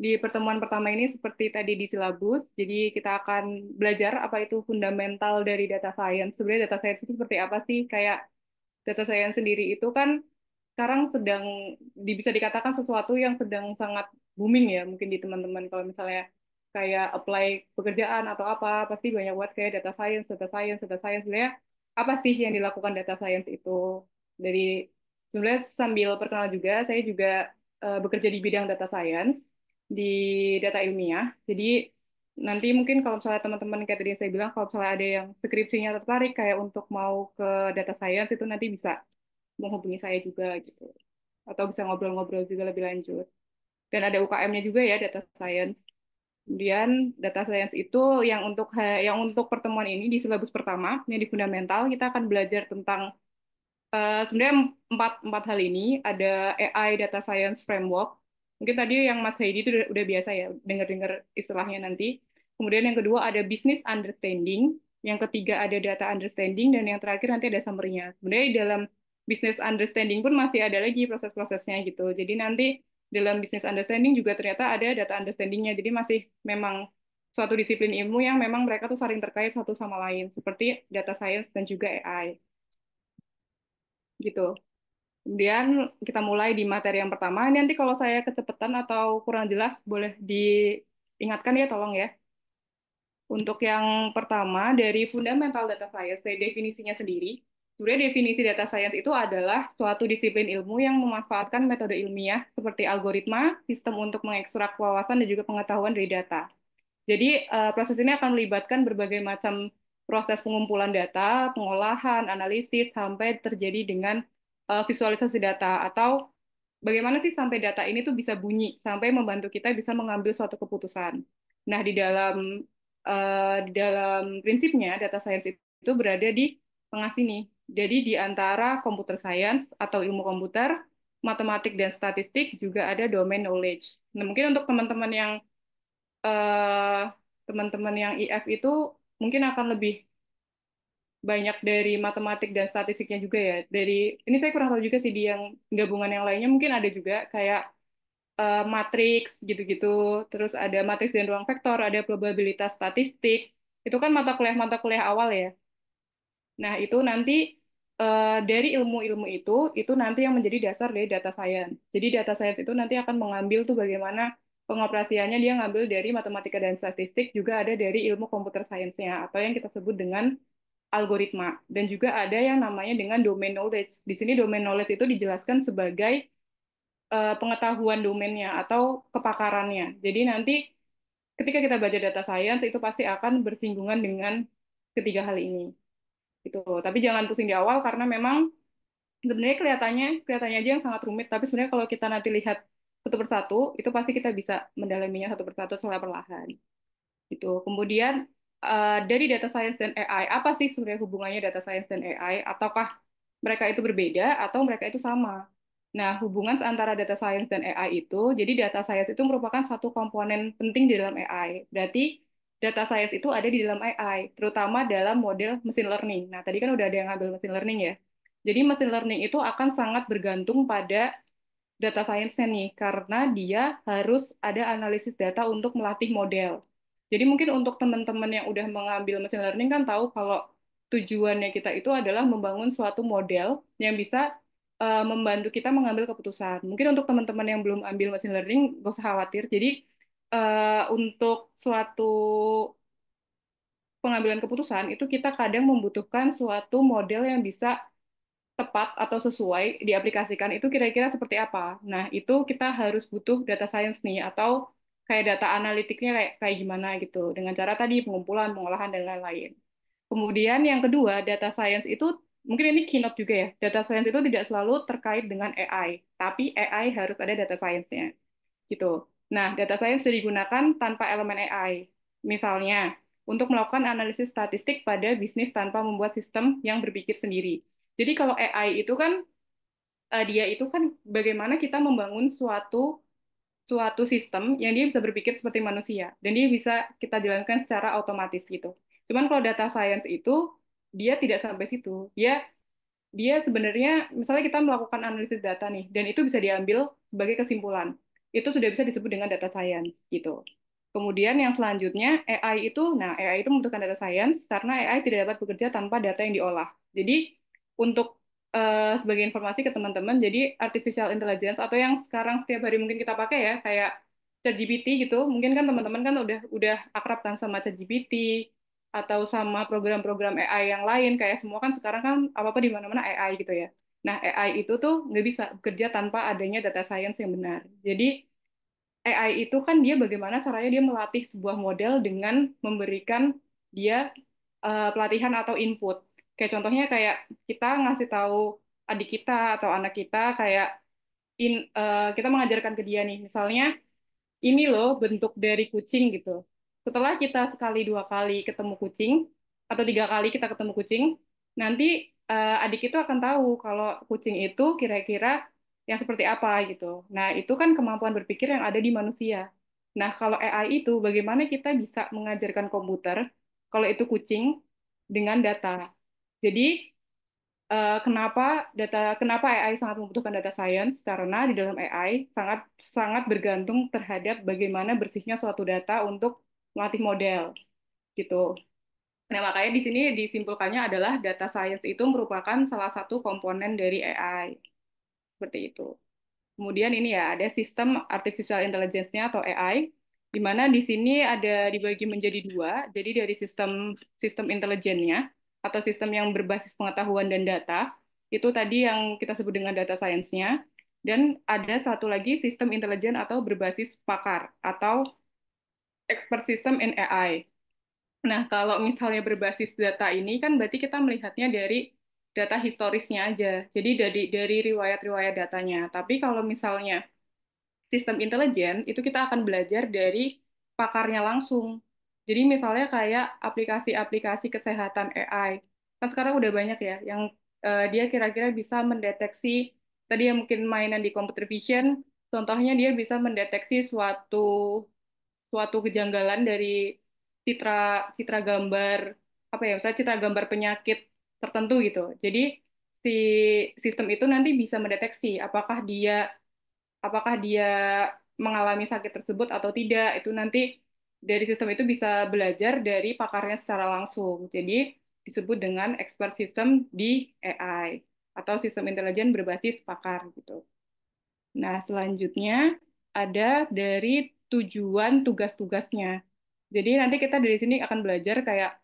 di pertemuan pertama ini seperti tadi di silabus, jadi kita akan belajar apa itu fundamental dari data science. Sebenarnya data science itu seperti apa sih? Kayak data science sendiri itu kan sekarang sedang bisa dikatakan sesuatu yang sedang sangat booming ya, mungkin di teman-teman kalau misalnya kayak apply pekerjaan atau apa, pasti banyak buat kayak data science, data science, data science. Sebenarnya apa sih yang dilakukan data science itu? Dari sebenarnya sambil perkenalan juga, saya juga bekerja di bidang data science, di data ilmiah. Jadi nanti mungkin kalau misalnya teman-teman kayak tadi saya bilang, kalau misalnya ada yang skripsinya tertarik kayak untuk mau ke data science itu nanti bisa menghubungi saya juga gitu. Atau bisa ngobrol-ngobrol juga lebih lanjut. Dan ada UKM-nya juga ya, data science. Kemudian data science itu yang untuk pertemuan ini di silabus pertama, yang di fundamental, kita akan belajar tentang sebenarnya empat hal ini. Ada AI Data Science Framework. Mungkin tadi yang Mas Heidi itu udah biasa ya, dengar-dengar istilahnya nanti. Kemudian yang kedua ada Business Understanding. Yang ketiga ada Data Understanding. Dan yang terakhir nanti ada summary-nya. Sebenarnya di dalam Business Understanding pun masih ada lagi proses-prosesnya gitu. Jadi nanti dalam Business Understanding juga ternyata ada Data Understanding-nya. Jadi masih memang suatu disiplin ilmu yang memang mereka tuh saling terkait satu sama lain. Seperti Data Science dan juga AI. Gitu. Kemudian kita mulai di materi yang pertama. Ini nanti kalau saya kecepatan atau kurang jelas, boleh diingatkan ya, tolong ya. Untuk yang pertama, dari fundamental data science, saya definisinya sendiri. Sebenarnya definisi data science itu adalah suatu disiplin ilmu yang memanfaatkan metode ilmiah seperti algoritma, sistem untuk mengekstrak wawasan dan juga pengetahuan dari data. Jadi proses ini akan melibatkan berbagai macam proses pengumpulan data, pengolahan, analisis, sampai terjadi dengan visualisasi data atau bagaimana sih sampai data ini tuh bisa bunyi, sampai membantu kita bisa mengambil suatu keputusan. Nah, di dalam prinsipnya data science itu berada di tengah sini. Jadi di antara computer science atau ilmu komputer, matematik dan statistik juga ada domain knowledge. Nah, mungkin untuk eh, teman-teman yang IF itu mungkin akan lebih banyak dari matematik dan statistiknya juga ya. Ini saya kurang tahu juga sih di yang gabungan yang lainnya mungkin ada juga kayak matriks gitu-gitu. Terus ada matriks dan ruang vektor, ada probabilitas statistik. Itu kan mata kuliah awal ya. Nah, itu nanti dari ilmu-ilmu itu nanti yang menjadi dasar dari data science. Jadi data science itu nanti akan mengambil tuh bagaimana pengoperasiannya dia ngambil dari matematika dan statistik, juga ada dari ilmu komputer science-nya, atau yang kita sebut dengan algoritma. Dan juga ada yang namanya dengan domain knowledge. Di sini domain knowledge itu dijelaskan sebagai pengetahuan domainnya atau kepakarannya. Jadi nanti ketika kita baca data science itu pasti akan bersinggungan dengan ketiga hal ini. Gitu. Tapi jangan pusing di awal karena memang sebenarnya kelihatannya aja yang sangat rumit. Tapi sebenarnya kalau kita nanti lihat satu persatu, itu pasti kita bisa mendalaminya satu persatu secara perlahan. Gitu. Kemudian dari data science dan AI, apa sih sebenarnya hubungannya data science dan AI? Ataukah mereka itu berbeda atau mereka itu sama? Nah, hubungan antara data science dan AI itu, jadi data science itu merupakan satu komponen penting di dalam AI. Berarti data science itu ada di dalam AI, terutama dalam model machine learning. Nah, tadi kan udah ada yang ngambil machine learning ya. Jadi machine learning itu akan sangat bergantung pada data science-nya nih, karena dia harus ada analisis data untuk melatih model. Jadi mungkin untuk teman-teman yang udah mengambil machine learning kan tahu kalau tujuannya kita itu adalah membangun suatu model yang bisa membantu kita mengambil keputusan. Mungkin untuk teman-teman yang belum ambil machine learning, gak usah khawatir. Jadi untuk suatu pengambilan keputusan itu kita kadang membutuhkan suatu model yang bisa tepat atau sesuai diaplikasikan itu kira-kira seperti apa. Nah, itu kita harus butuh data science nih atau kayak data analitiknya kayak kayak gimana gitu dengan cara tadi pengumpulan, pengolahan dan lain-lain. Kemudian yang kedua, data science itu mungkin ini keynote juga ya. Data science itu tidak selalu terkait dengan AI, tapi AI harus ada data science-nya gitu. Nah, data science sudah digunakan tanpa elemen AI. Misalnya, untuk melakukan analisis statistik pada bisnis tanpa membuat sistem yang berpikir sendiri. Jadi kalau AI itu kan dia itu kan bagaimana kita membangun suatu suatu sistem yang dia bisa berpikir seperti manusia dan dia bisa kita jalankan secara otomatis gitu. Cuman kalau data science itu dia tidak sampai situ. Dia dia sebenarnya misalnya kita melakukan analisis data nih dan itu bisa diambil sebagai kesimpulan. Itu sudah bisa disebut dengan data science gitu. Kemudian yang selanjutnya AI itu, nah AI itu membutuhkan data science karena AI tidak dapat bekerja tanpa data yang diolah. Jadi untuk sebagai informasi ke teman-teman, jadi artificial intelligence atau yang sekarang setiap hari mungkin kita pakai ya kayak ChatGPT gitu, mungkin kan teman-teman kan udah akrab kan sama ChatGPT atau sama program-program AI yang lain kayak semua kan sekarang kan apa-apa di mana-mana AI gitu ya. Nah, AI itu tuh nggak bisa bekerja tanpa adanya data science yang benar. Jadi AI itu kan dia bagaimana caranya dia melatih sebuah model dengan memberikan dia pelatihan atau input. Kayak contohnya kayak kita ngasih tahu adik kita atau anak kita kayak kita mengajarkan ke dia nih, misalnya ini loh bentuk dari kucing gitu. Setelah kita sekali dua kali ketemu kucing atau tiga kali kita ketemu kucing, nanti adik itu akan tahu kalau kucing itu kira-kira yang seperti apa gitu. Nah, itu kan kemampuan berpikir yang ada di manusia. Nah, kalau AI itu bagaimana kita bisa mengajarkan komputer kalau itu kucing dengan data. Jadi kenapa AI sangat membutuhkan data science? Karena di dalam AI sangat sangat bergantung terhadap bagaimana bersihnya suatu data untuk melatih model gitu. Nah, makanya di sini disimpulkannya adalah data science itu merupakan salah satu komponen dari AI. Seperti itu. Kemudian ini ya ada sistem artificial intelligence-nya atau AI, di mana di sini ada dibagi menjadi dua. Jadi dari sistem sistem intelijennya atau sistem yang berbasis pengetahuan dan data, itu tadi yang kita sebut dengan data science-nya. Dan ada satu lagi sistem intelijen atau berbasis pakar atau expert system in AI. Nah, kalau misalnya berbasis data ini kan berarti kita melihatnya dari data historisnya aja. Jadi dari riwayat-riwayat datanya. Tapi kalau misalnya sistem intelijen itu kita akan belajar dari pakarnya langsung. Jadi misalnya kayak aplikasi-aplikasi kesehatan AI. Kan sekarang udah banyak ya yang dia kira-kira bisa mendeteksi tadi yang mungkin mainan di computer vision, contohnya dia bisa mendeteksi suatu suatu kejanggalan dari citra citra gambar apa ya, misalnya citra gambar penyakit tertentu gitu. Jadi si sistem itu nanti bisa mendeteksi apakah dia mengalami sakit tersebut atau tidak. Itu nanti dari sistem itu bisa belajar dari pakarnya secara langsung. Jadi disebut dengan expert system di AI atau sistem intelijen berbasis pakar gitu. Nah, selanjutnya ada dari tujuan tugas-tugasnya. Jadi nanti kita dari sini akan belajar kayak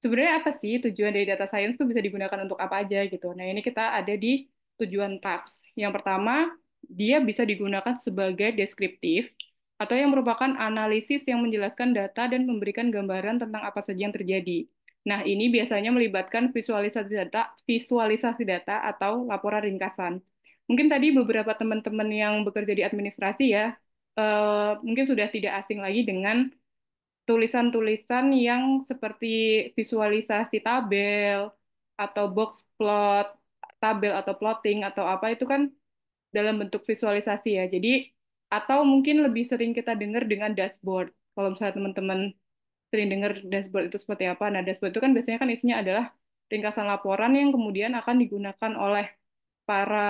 sebenarnya apa sih tujuan dari data science itu bisa digunakan untuk apa aja gitu. Nah, ini kita ada di tujuan task. Yang pertama, dia bisa digunakan sebagai deskriptif atau yang merupakan analisis yang menjelaskan data dan memberikan gambaran tentang apa saja yang terjadi. Nah, ini biasanya melibatkan visualisasi data atau laporan ringkasan. Mungkin tadi beberapa teman-teman yang bekerja di administrasi ya, mungkin sudah tidak asing lagi dengan tulisan-tulisan yang seperti visualisasi tabel atau box plot, tabel atau plotting atau apa itu kan dalam bentuk visualisasi ya. Jadi atau mungkin lebih sering kita dengar dengan dashboard. Kalau misalnya teman-teman sering dengar dashboard itu seperti apa. Nah, dashboard itu kan biasanya kan isinya adalah ringkasan laporan yang kemudian akan digunakan oleh para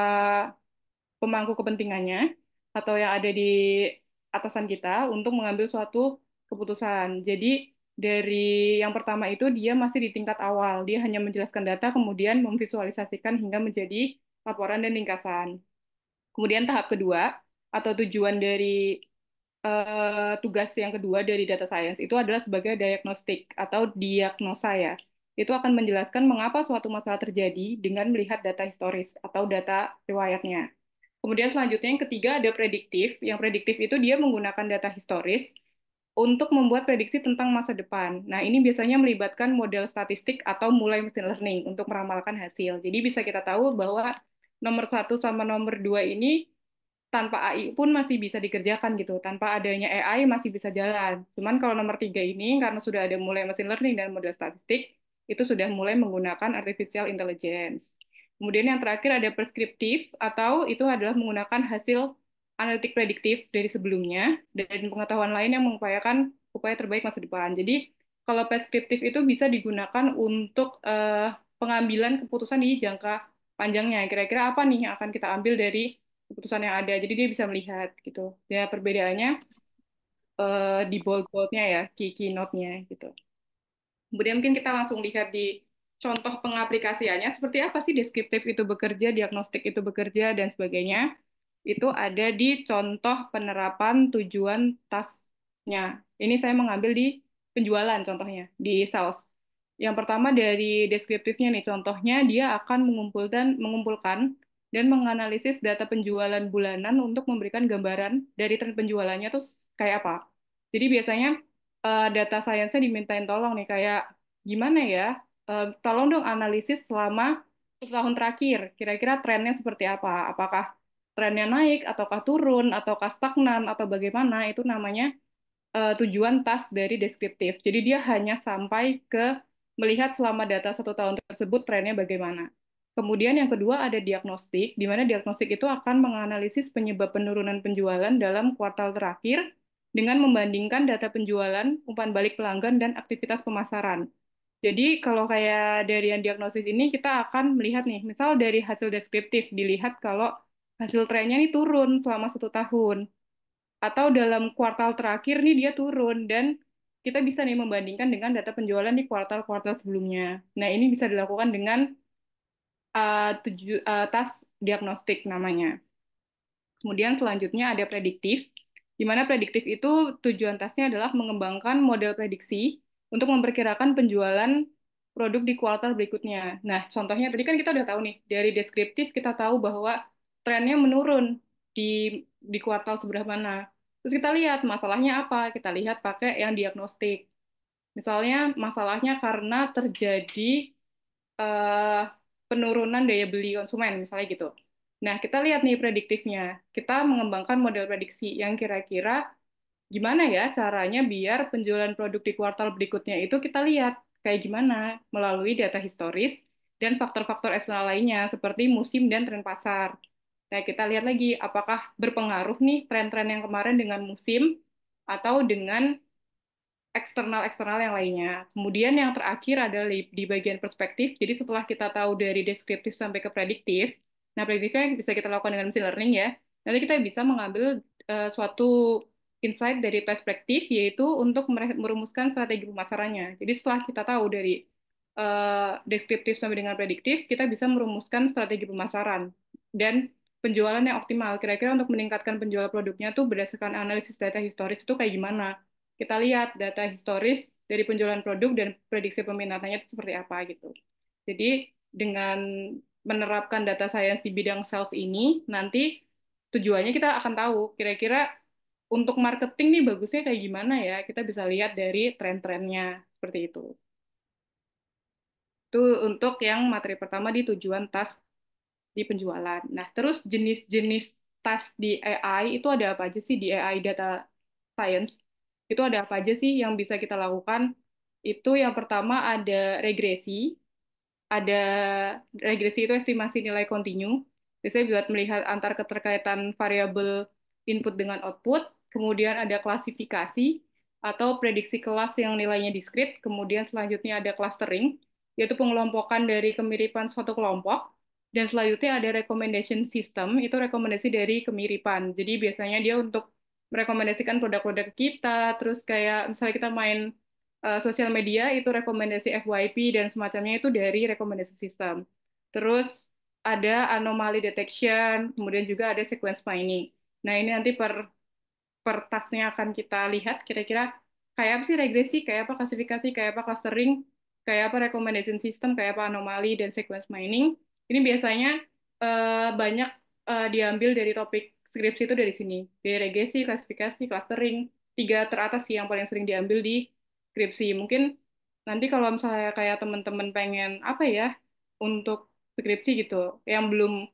pemangku kepentingannya atau yang ada di atasan kita untuk mengambil suatu keputusan. Jadi dari yang pertama itu dia masih di tingkat awal, dia hanya menjelaskan data kemudian memvisualisasikan hingga menjadi laporan dan ringkasan. Kemudian tahap kedua atau tujuan dari tugas yang kedua dari data science itu adalah sebagai diagnostik atau diagnosa ya. Itu akan menjelaskan mengapa suatu masalah terjadi dengan melihat data historis atau data riwayatnya. Kemudian selanjutnya yang ketiga ada prediktif. Yang prediktif itu dia menggunakan data historis untuk membuat prediksi tentang masa depan. Nah, ini biasanya melibatkan model statistik atau mulai machine learning untuk meramalkan hasil. Jadi bisa kita tahu bahwa nomor satu sama nomor dua ini tanpa AI pun masih bisa dikerjakan gitu. Tanpa adanya AI masih bisa jalan. Cuman kalau nomor tiga ini karena sudah ada mulai machine learning dan model statistik, itu sudah mulai menggunakan artificial intelligence. Kemudian yang terakhir ada preskriptif atau itu adalah menggunakan hasil analitik prediktif dari sebelumnya dan pengetahuan lain yang mengupayakan upaya terbaik masa depan. Jadi kalau preskriptif itu bisa digunakan untuk pengambilan keputusan di jangka panjangnya. Kira-kira apa nih yang akan kita ambil dari keputusan yang ada. Jadi dia bisa melihat gitu. Ya perbedaannya di bold-boldnya ya, key note-nya gitu. Kemudian mungkin kita langsung lihat di contoh pengaplikasiannya, seperti apa sih deskriptif itu bekerja, diagnostik itu bekerja, dan sebagainya. Itu ada di contoh penerapan tujuan tasnya. Ini saya mengambil di penjualan contohnya, di sales. Yang pertama dari deskriptifnya nih, contohnya dia akan mengumpulkan dan menganalisis data penjualan bulanan untuk memberikan gambaran dari tren penjualannya tuh kayak apa. Jadi biasanya data science-nya dimintain tolong nih, kayak gimana ya, tolong dong analisis selama 1 tahun terakhir, kira-kira trennya seperti apa, apakah trennya naik, ataukah turun, ataukah stagnan, atau bagaimana, itu namanya tujuan task dari deskriptif. Jadi dia hanya sampai ke melihat selama data 1 tahun tersebut trennya bagaimana. Kemudian yang kedua ada diagnostik, di mana diagnostik itu akan menganalisis penyebab penurunan penjualan dalam kuartal terakhir dengan membandingkan data penjualan, umpan balik pelanggan, dan aktivitas pemasaran. Jadi kalau kayak dari yang diagnosis ini kita akan melihat nih, misal dari hasil deskriptif dilihat kalau hasil trennya ini turun selama 1 tahun atau dalam kuartal terakhir nih dia turun dan kita bisa nih membandingkan dengan data penjualan di kuartal-kuartal sebelumnya. Nah, ini bisa dilakukan dengan tas diagnostik namanya. Kemudian selanjutnya ada prediktif, di mana prediktif itu tujuan tasnya adalah mengembangkan model prediksi untuk memperkirakan penjualan produk di kuartal berikutnya. Nah, contohnya tadi kan kita udah tahu nih, dari deskriptif kita tahu bahwa trennya menurun di kuartal sebelah mana. Terus kita lihat masalahnya apa, kita lihat pakai yang diagnostik. Misalnya masalahnya karena terjadi eh, penurunan daya beli konsumen, misalnya gitu. Nah, kita lihat nih prediktifnya. Kita mengembangkan model prediksi yang kira-kira gimana ya caranya biar penjualan produk di kuartal berikutnya itu kita lihat kayak gimana melalui data historis dan faktor-faktor eksternal lainnya seperti musim dan tren pasar. Nah, kita lihat lagi apakah berpengaruh nih tren-tren yang kemarin dengan musim atau dengan eksternal-eksternal yang lainnya. Kemudian yang terakhir adalah di bagian perspektif. Jadi setelah kita tahu dari deskriptif sampai ke prediktif, nah prediktifnya bisa kita lakukan dengan machine learning ya. Nanti kita bisa mengambil suatu insight dari perspektif, yaitu untuk merumuskan strategi pemasarannya. Jadi setelah kita tahu dari deskriptif sampai dengan prediktif, kita bisa merumuskan strategi pemasaran dan penjualan yang optimal. Kira-kira untuk meningkatkan penjualan produknya tuh berdasarkan analisis data historis itu kayak gimana. Kita lihat data historis dari penjualan produk dan prediksi peminatannya itu seperti apa gitu. Jadi dengan menerapkan data science di bidang sales ini, nanti tujuannya kita akan tahu kira-kira untuk marketing nih bagusnya kayak gimana ya. Kita bisa lihat dari tren-trennya seperti itu. Itu untuk yang materi pertama di tujuan task di penjualan. Nah, terus jenis-jenis task di AI itu ada apa aja sih di AI data science? Itu ada apa aja sih yang bisa kita lakukan? Itu yang pertama ada regresi. Ada regresi itu estimasi nilai kontinu. Biasanya buat melihat antar keterkaitan variabel input dengan output. Kemudian ada klasifikasi atau prediksi kelas yang nilainya diskrit. Kemudian selanjutnya ada clustering, yaitu pengelompokan dari kemiripan suatu kelompok. Dan selanjutnya ada recommendation system, itu rekomendasi dari kemiripan. Jadi biasanya dia untuk merekomendasikan produk-produk kita, terus kayak misalnya kita main sosial media itu rekomendasi FYP dan semacamnya itu dari rekomendasi sistem. Terus ada anomaly detection, kemudian juga ada sequence mining. Nah, ini nanti per tasknya akan kita lihat kira-kira kayak apa sih regresi, kayak apa klasifikasi, kayak apa clustering, kayak apa recommendation system, kayak apa anomali dan sequence mining. Ini biasanya banyak diambil dari topik skripsi itu dari sini. Dari regresi, klasifikasi, clustering, tiga teratas sih yang paling sering diambil di skripsi. Mungkin nanti kalau misalnya kayak teman-teman pengen apa ya untuk skripsi gitu, yang belum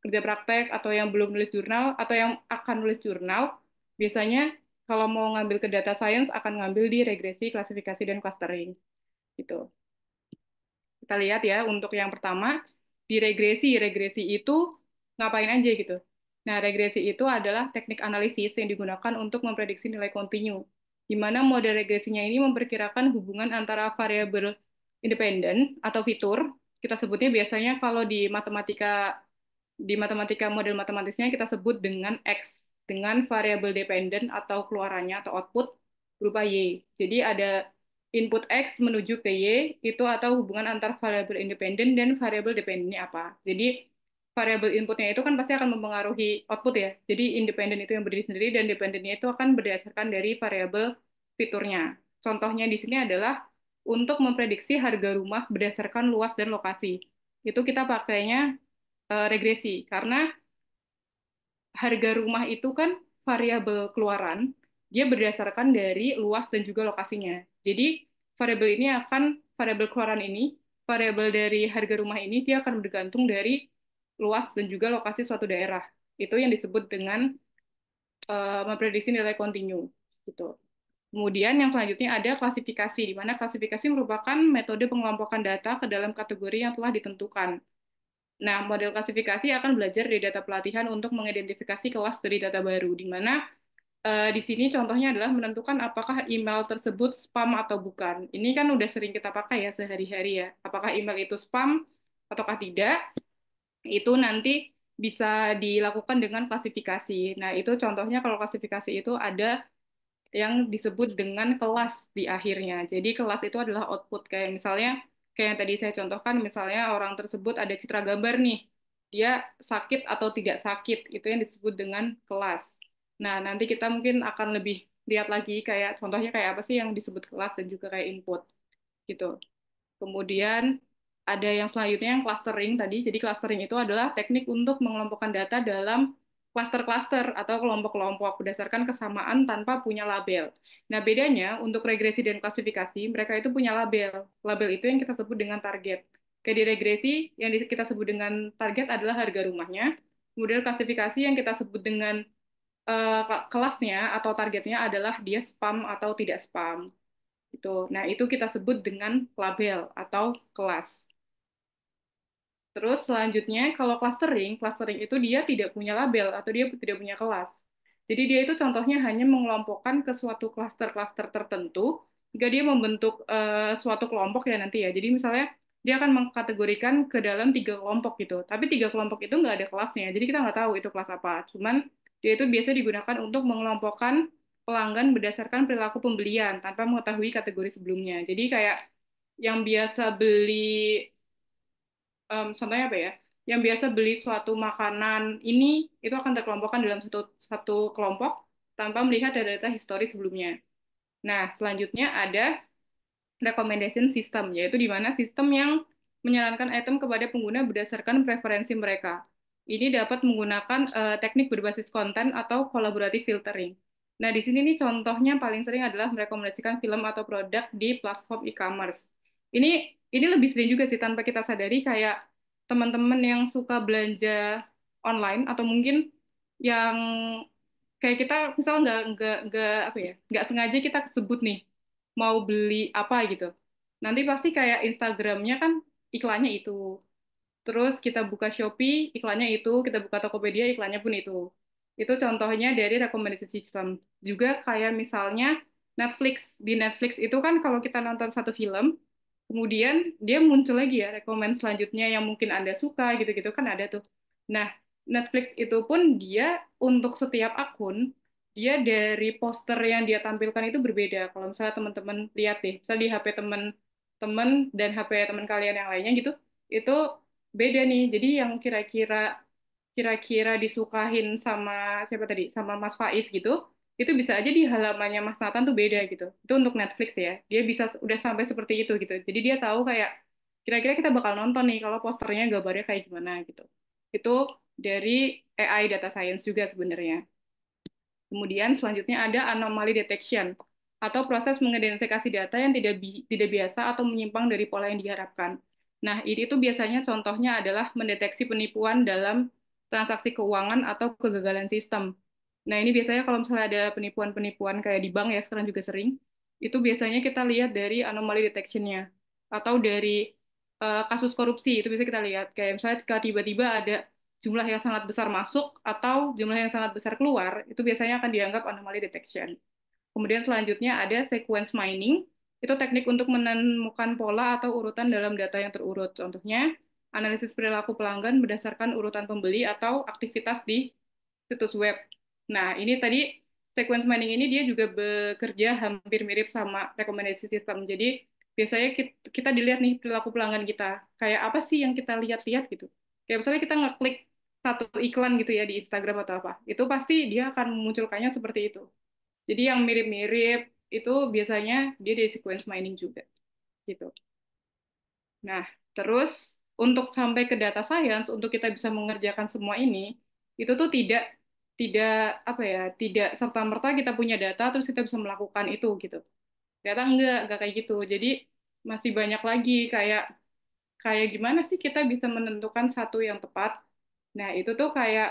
kerja praktek atau yang belum nulis jurnal atau yang akan nulis jurnal, biasanya kalau mau ngambil ke data science akan ngambil di regresi, klasifikasi, dan clustering gitu. Kita lihat ya untuk yang pertama di regresi. Regresi itu ngapain aja gitu. Nah, regresi itu adalah teknik analisis yang digunakan untuk memprediksi nilai kontinu, di mana model regresinya ini memperkirakan hubungan antara variabel independen atau fitur. Kita sebutnya biasanya kalau di matematika model matematisnya kita sebut dengan X, dengan variabel dependen atau keluarannya atau output berupa Y. Jadi ada input X menuju ke Y, itu atau hubungan antar variabel independen dan variabel dependennya apa. Jadi variabel inputnya itu kan pasti akan mempengaruhi output ya. Jadi independen itu yang berdiri sendiri dan dependennya itu akan berdasarkan dari variabel fiturnya. Contohnya di sini adalah untuk memprediksi harga rumah berdasarkan luas dan lokasi. Itu kita pakainya regresi karena harga rumah itu kan variabel keluaran, dia berdasarkan dari luas dan juga lokasinya. Jadi variabel keluaran ini, variabel dari harga rumah ini dia akan bergantung dari luas dan juga lokasi suatu daerah. Itu yang disebut dengan memprediksi nilai kontinu gitu. Kemudian yang selanjutnya ada klasifikasi, di mana klasifikasi merupakan metode pengelompokan data ke dalam kategori yang telah ditentukan. Nah, model klasifikasi akan belajar dari data pelatihan untuk mengidentifikasi kelas dari data baru, di mana di sini contohnya adalah menentukan apakah email tersebut spam atau bukan. Ini kan udah sering kita pakai ya sehari-hari ya. Apakah email itu spam ataukah tidak, itu nanti bisa dilakukan dengan klasifikasi. Nah, itu contohnya kalau klasifikasi itu ada yang disebut dengan kelas di akhirnya. Jadi kelas itu adalah output. Kayak yang tadi saya contohkan, misalnya orang tersebut ada citra gambar nih, dia sakit atau tidak sakit, itu yang disebut dengan kelas. Nah, nanti kita mungkin akan lebih lihat lagi kayak contohnya kayak apa sih yang disebut kelas dan juga kayak input gitu. Kemudian ada yang selanjutnya yang clustering tadi. Jadi clustering itu adalah teknik untuk mengelompokkan data dalam cluster-cluster atau kelompok-kelompok berdasarkan kesamaan tanpa punya label. Nah, bedanya untuk regresi dan klasifikasi, mereka itu punya label. Label itu yang kita sebut dengan target. Kayak di regresi, yang kita sebut dengan target adalah harga rumahnya. Kemudian klasifikasi yang kita sebut dengan kelasnya atau targetnya adalah dia spam atau tidak spam. Itu. Nah, itu kita sebut dengan label atau kelas. Terus selanjutnya kalau clustering itu dia tidak punya label atau dia tidak punya kelas. Jadi dia itu contohnya hanya mengelompokkan ke suatu klaster-klaster tertentu jika dia membentuk suatu kelompok ya nanti ya. Jadi misalnya dia akan mengkategorikan ke dalam 3 kelompok gitu. Tapi 3 kelompok itu nggak ada kelasnya. Jadi kita nggak tahu itu kelas apa. Cuman dia itu biasa digunakan untuk mengelompokkan pelanggan berdasarkan perilaku pembelian tanpa mengetahui kategori sebelumnya. Jadi kayak yang biasa beli contohnya apa ya? Yang biasa beli suatu makanan ini itu akan terkelompokkan dalam satu satu kelompok tanpa melihat data-data histori sebelumnya. Nah, selanjutnya ada recommendation system, yaitu di mana sistem yang menyarankan item kepada pengguna berdasarkan preferensi mereka. ini dapat menggunakan teknik berbasis konten atau collaborative filtering. Nah, di sini nih contohnya paling sering adalah merekomendasikan film atau produk di platform e-commerce. Ini lebih sering juga sih tanpa kita sadari kayak teman-teman yang suka belanja online atau mungkin yang kayak kita misal nggak apa ya nggak sengaja kita sebut nih mau beli apa gitu. Nanti pasti kayak Instagramnya kan iklannya itu. Terus kita buka Shopee, iklannya itu, kita buka Tokopedia, iklannya pun itu. Itu contohnya dari rekomendasi sistem. Juga kayak misalnya Netflix. Di Netflix itu kan kalau kita nonton satu film, kemudian dia muncul lagi ya rekomend selanjutnya yang mungkin Anda suka gitu-gitu kan ada tuh. Nah, Netflix itu pun dia untuk setiap akun, dia dari poster yang dia tampilkan itu berbeda. Kalau misalnya teman-teman lihat deh, misalnya di HP teman-teman dan HP teman kalian yang lainnya gitu, itu beda nih. Jadi yang kira-kira disukain sama siapa tadi? Sama Mas Faiz gitu. Itu bisa aja di halamannya Mas Nathan tuh beda gitu. Itu untuk Netflix ya. Dia bisa udah sampai seperti itu gitu. Jadi dia tahu kayak kira-kira kita bakal nonton nih kalau posternya gambarnya kayak gimana gitu. Itu dari AI data science juga sebenarnya. Kemudian selanjutnya ada anomaly detection atau proses mengidentifikasi data yang tidak biasa atau menyimpang dari pola yang diharapkan. Nah, ini tuh biasanya contohnya adalah mendeteksi penipuan dalam transaksi keuangan atau kegagalan sistem. Nah, ini biasanya kalau misalnya ada penipuan-penipuan kayak di bank ya, sekarang juga sering, itu biasanya kita lihat dari anomaly detection-nya atau dari kasus korupsi, itu bisa kita lihat. Kayak misalnya tiba-tiba ada jumlah yang sangat besar masuk atau jumlah yang sangat besar keluar, itu biasanya akan dianggap anomaly detection. Kemudian selanjutnya ada sequence mining, itu teknik untuk menemukan pola atau urutan dalam data yang terurut. Contohnya, analisis perilaku pelanggan berdasarkan urutan pembeli atau aktivitas di situs web. Nah, ini tadi sequence mining ini dia juga bekerja hampir mirip sama rekomendasi sistem. Jadi, biasanya kita dilihat nih perilaku pelanggan kita. Kayak apa sih yang kita lihat-lihat gitu. Kayak misalnya kita ngeklik satu iklan gitu ya di Instagram atau apa. Itu pasti dia akan memunculkannya seperti itu. Jadi yang mirip-mirip itu biasanya dia dari sequence mining juga gitu. Nah, terus untuk sampai ke data science, untuk kita bisa mengerjakan semua ini, itu tuh tidak tidak apa ya, tidak serta-merta kita punya data terus kita bisa melakukan itu gitu. Ternyata enggak kayak gitu. Jadi masih banyak lagi kayak kayak gimana sih kita bisa menentukan satu yang tepat. Nah, itu tuh kayak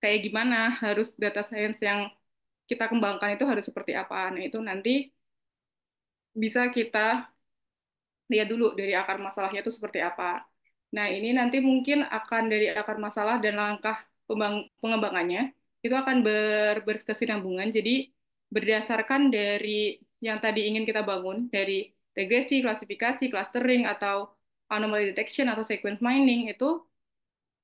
kayak gimana harus data science yang kita kembangkan itu harus seperti apa. Nah, itu nanti bisa kita lihat dulu dari akar masalahnya itu seperti apa. Nah, ini nanti mungkin akan dari akar masalah dan langkah pengembangannya itu akan berkesinambungan. Jadi berdasarkan dari yang tadi ingin kita bangun dari regresi, klasifikasi, clustering atau anomaly detection atau sequence mining itu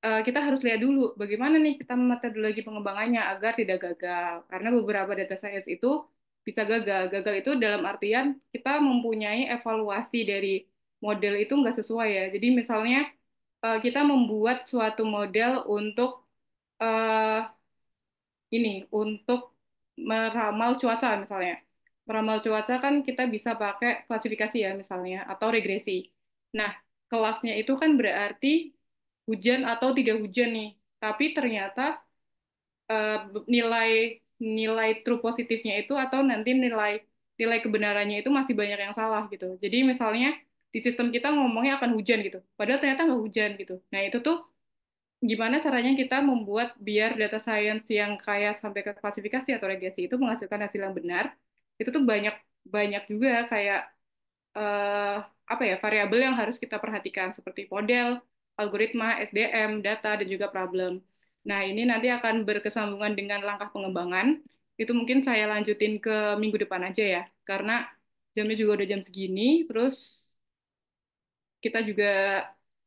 kita harus lihat dulu bagaimana nih kita metodologi pengembangannya agar tidak gagal. Karena beberapa data science itu bisa gagal. Gagal itu dalam artian kita mempunyai evaluasi dari model itu nggak sesuai ya. Jadi misalnya kita membuat suatu model untuk eh, untuk meramal cuaca misalnya. Meramal cuaca kan kita bisa pakai klasifikasi ya misalnya atau regresi. Nah, kelasnya itu kan berarti hujan atau tidak hujan nih. Tapi ternyata eh, nilai nilai true positifnya itu atau nanti nilai nilai kebenarannya itu masih banyak yang salah gitu. Jadi misalnya di sistem kita ngomongnya akan hujan gitu, padahal ternyata nggak hujan gitu. Nah itu tuh gimana caranya kita membuat biar data science yang kayak sampai ke klasifikasi atau regresi itu menghasilkan hasil yang benar. Itu tuh banyak banyak juga kayak eh, apa ya variabel yang harus kita perhatikan seperti model, algoritma, SDM, data dan juga problem. Nah, ini nanti akan berkesambungan dengan langkah pengembangan. Itu mungkin saya lanjutin ke minggu depan aja ya, karena jamnya juga udah jam segini, terus kita juga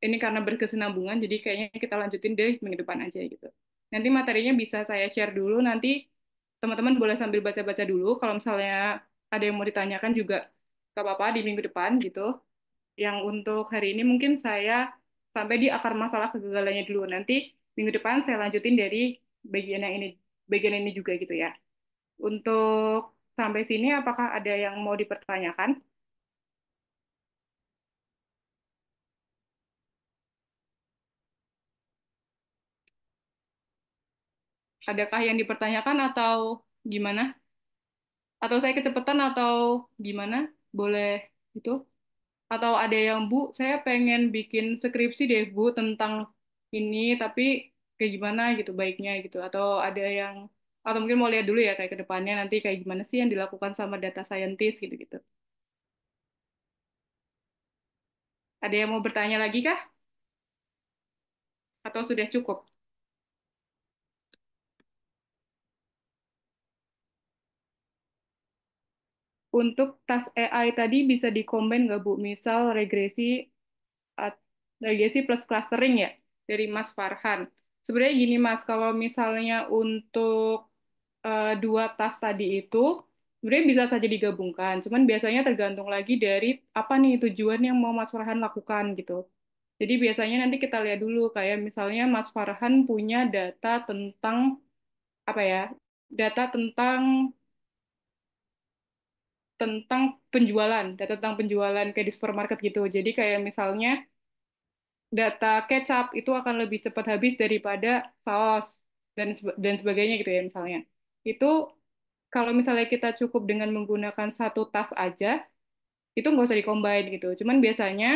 ini karena berkesinambungan, jadi kayaknya kita lanjutin deh minggu depan aja gitu. Nanti materinya bisa saya share dulu, nanti teman-teman boleh sambil baca-baca dulu, kalau misalnya ada yang mau ditanyakan juga gak apa-apa di minggu depan gitu. Yang untuk hari ini mungkin saya sampai di akar masalah kegagalannya dulu. Nanti minggu depan saya lanjutin dari bagian yang ini, bagian ini juga gitu ya. Untuk sampai sini apakah ada yang mau dipertanyakan? Adakah yang dipertanyakan atau gimana? Atau saya kecepatan atau gimana? Boleh itu? Atau ada yang, Bu, saya pengen bikin skripsi deh, Bu, tentang ini, tapi kayak gimana gitu baiknya gitu. Atau ada yang, atau mungkin mau lihat dulu ya kayak ke depannya nanti kayak gimana sih yang dilakukan sama data scientist gitu-gitu. Ada yang mau bertanya lagi kah? Atau sudah cukup? Untuk tas AI tadi bisa dikombin nggak, Bu? Misal at- regresi plus clustering ya dari Mas Farhan. Sebenarnya gini Mas, kalau misalnya untuk dua tas tadi itu sebenarnya bisa saja digabungkan. Cuman biasanya tergantung lagi dari apa nih tujuan yang mau Mas Farhan lakukan gitu. Jadi biasanya nanti kita lihat dulu kayak misalnya Mas Farhan punya data tentang apa ya? Data tentang penjualan, data tentang penjualan kayak di supermarket gitu. Jadi kayak misalnya data kecap itu akan lebih cepat habis daripada saus dan sebagainya gitu ya misalnya. Itu kalau misalnya kita cukup dengan menggunakan satu tas aja, itu nggak usah di-combine gitu. Cuman biasanya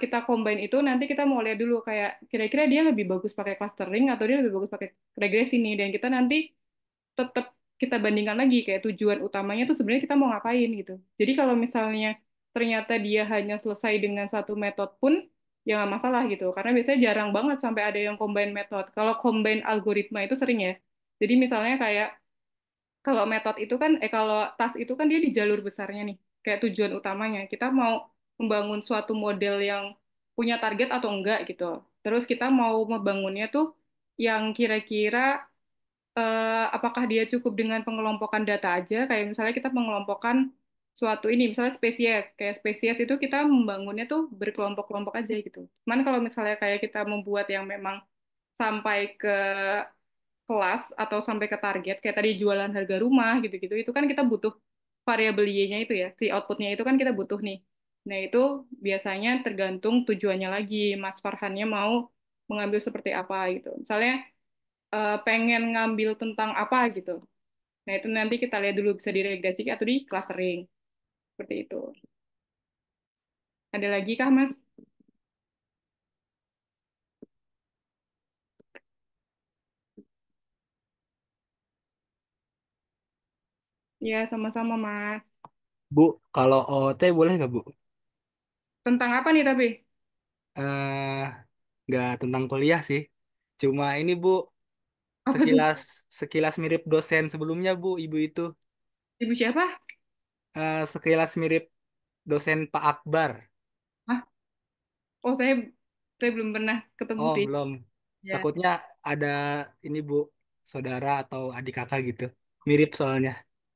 kita combine itu nanti kita mau lihat dulu kayak kira-kira dia lebih bagus pakai clustering atau dia lebih bagus pakai regresi nih. Dan kita nanti tetap kita bandingkan lagi kayak tujuan utamanya tuh sebenarnya kita mau ngapain gitu. Jadi kalau misalnya ternyata dia hanya selesai dengan satu metode pun ya nggak masalah gitu. Karena biasanya jarang banget sampai ada yang combine metode. Kalau combine algoritma itu sering ya. Jadi misalnya kayak kalau metode itu kan, kalau tas itu kan dia di jalur besarnya nih, kayak tujuan utamanya. Kita mau membangun suatu model yang punya target atau enggak gitu. Terus kita mau membangunnya tuh yang kira-kira apakah dia cukup dengan pengelompokan data aja, kayak misalnya kita mengelompokkan suatu ini, misalnya spesies, kayak spesies itu kita membangunnya tuh berkelompok-kelompok aja gitu. Cuman kalau misalnya kayak kita membuat yang memang sampai ke kelas atau sampai ke target, kayak tadi jualan harga rumah gitu-gitu, itu kan kita butuh variabel Y-nya itu ya, si outputnya itu kan kita butuh nih. Nah itu biasanya tergantung tujuannya lagi, Mas Farhannya mau mengambil seperti apa gitu. Misalnya pengen ngambil tentang apa gitu. Nah itu nanti kita lihat dulu bisa diregresi atau di clustering, seperti itu. Ada lagi kah Mas? Ya sama-sama Mas. Bu, kalau OOT boleh nggak, Bu? Tentang apa nih tapi? Eh, nggak tentang kuliah sih. Cuma ini, Bu, Apa tuh? sekilas sekilas mirip dosen sebelumnya, Bu, ibu itu. Ibu siapa? Sekilas mirip dosen Pak Akbar. Hah? Oh saya belum pernah ketemu Oh, sih. belum. Ya. Takutnya ada ini, Bu, saudara atau adik kakak gitu. Mirip soalnya.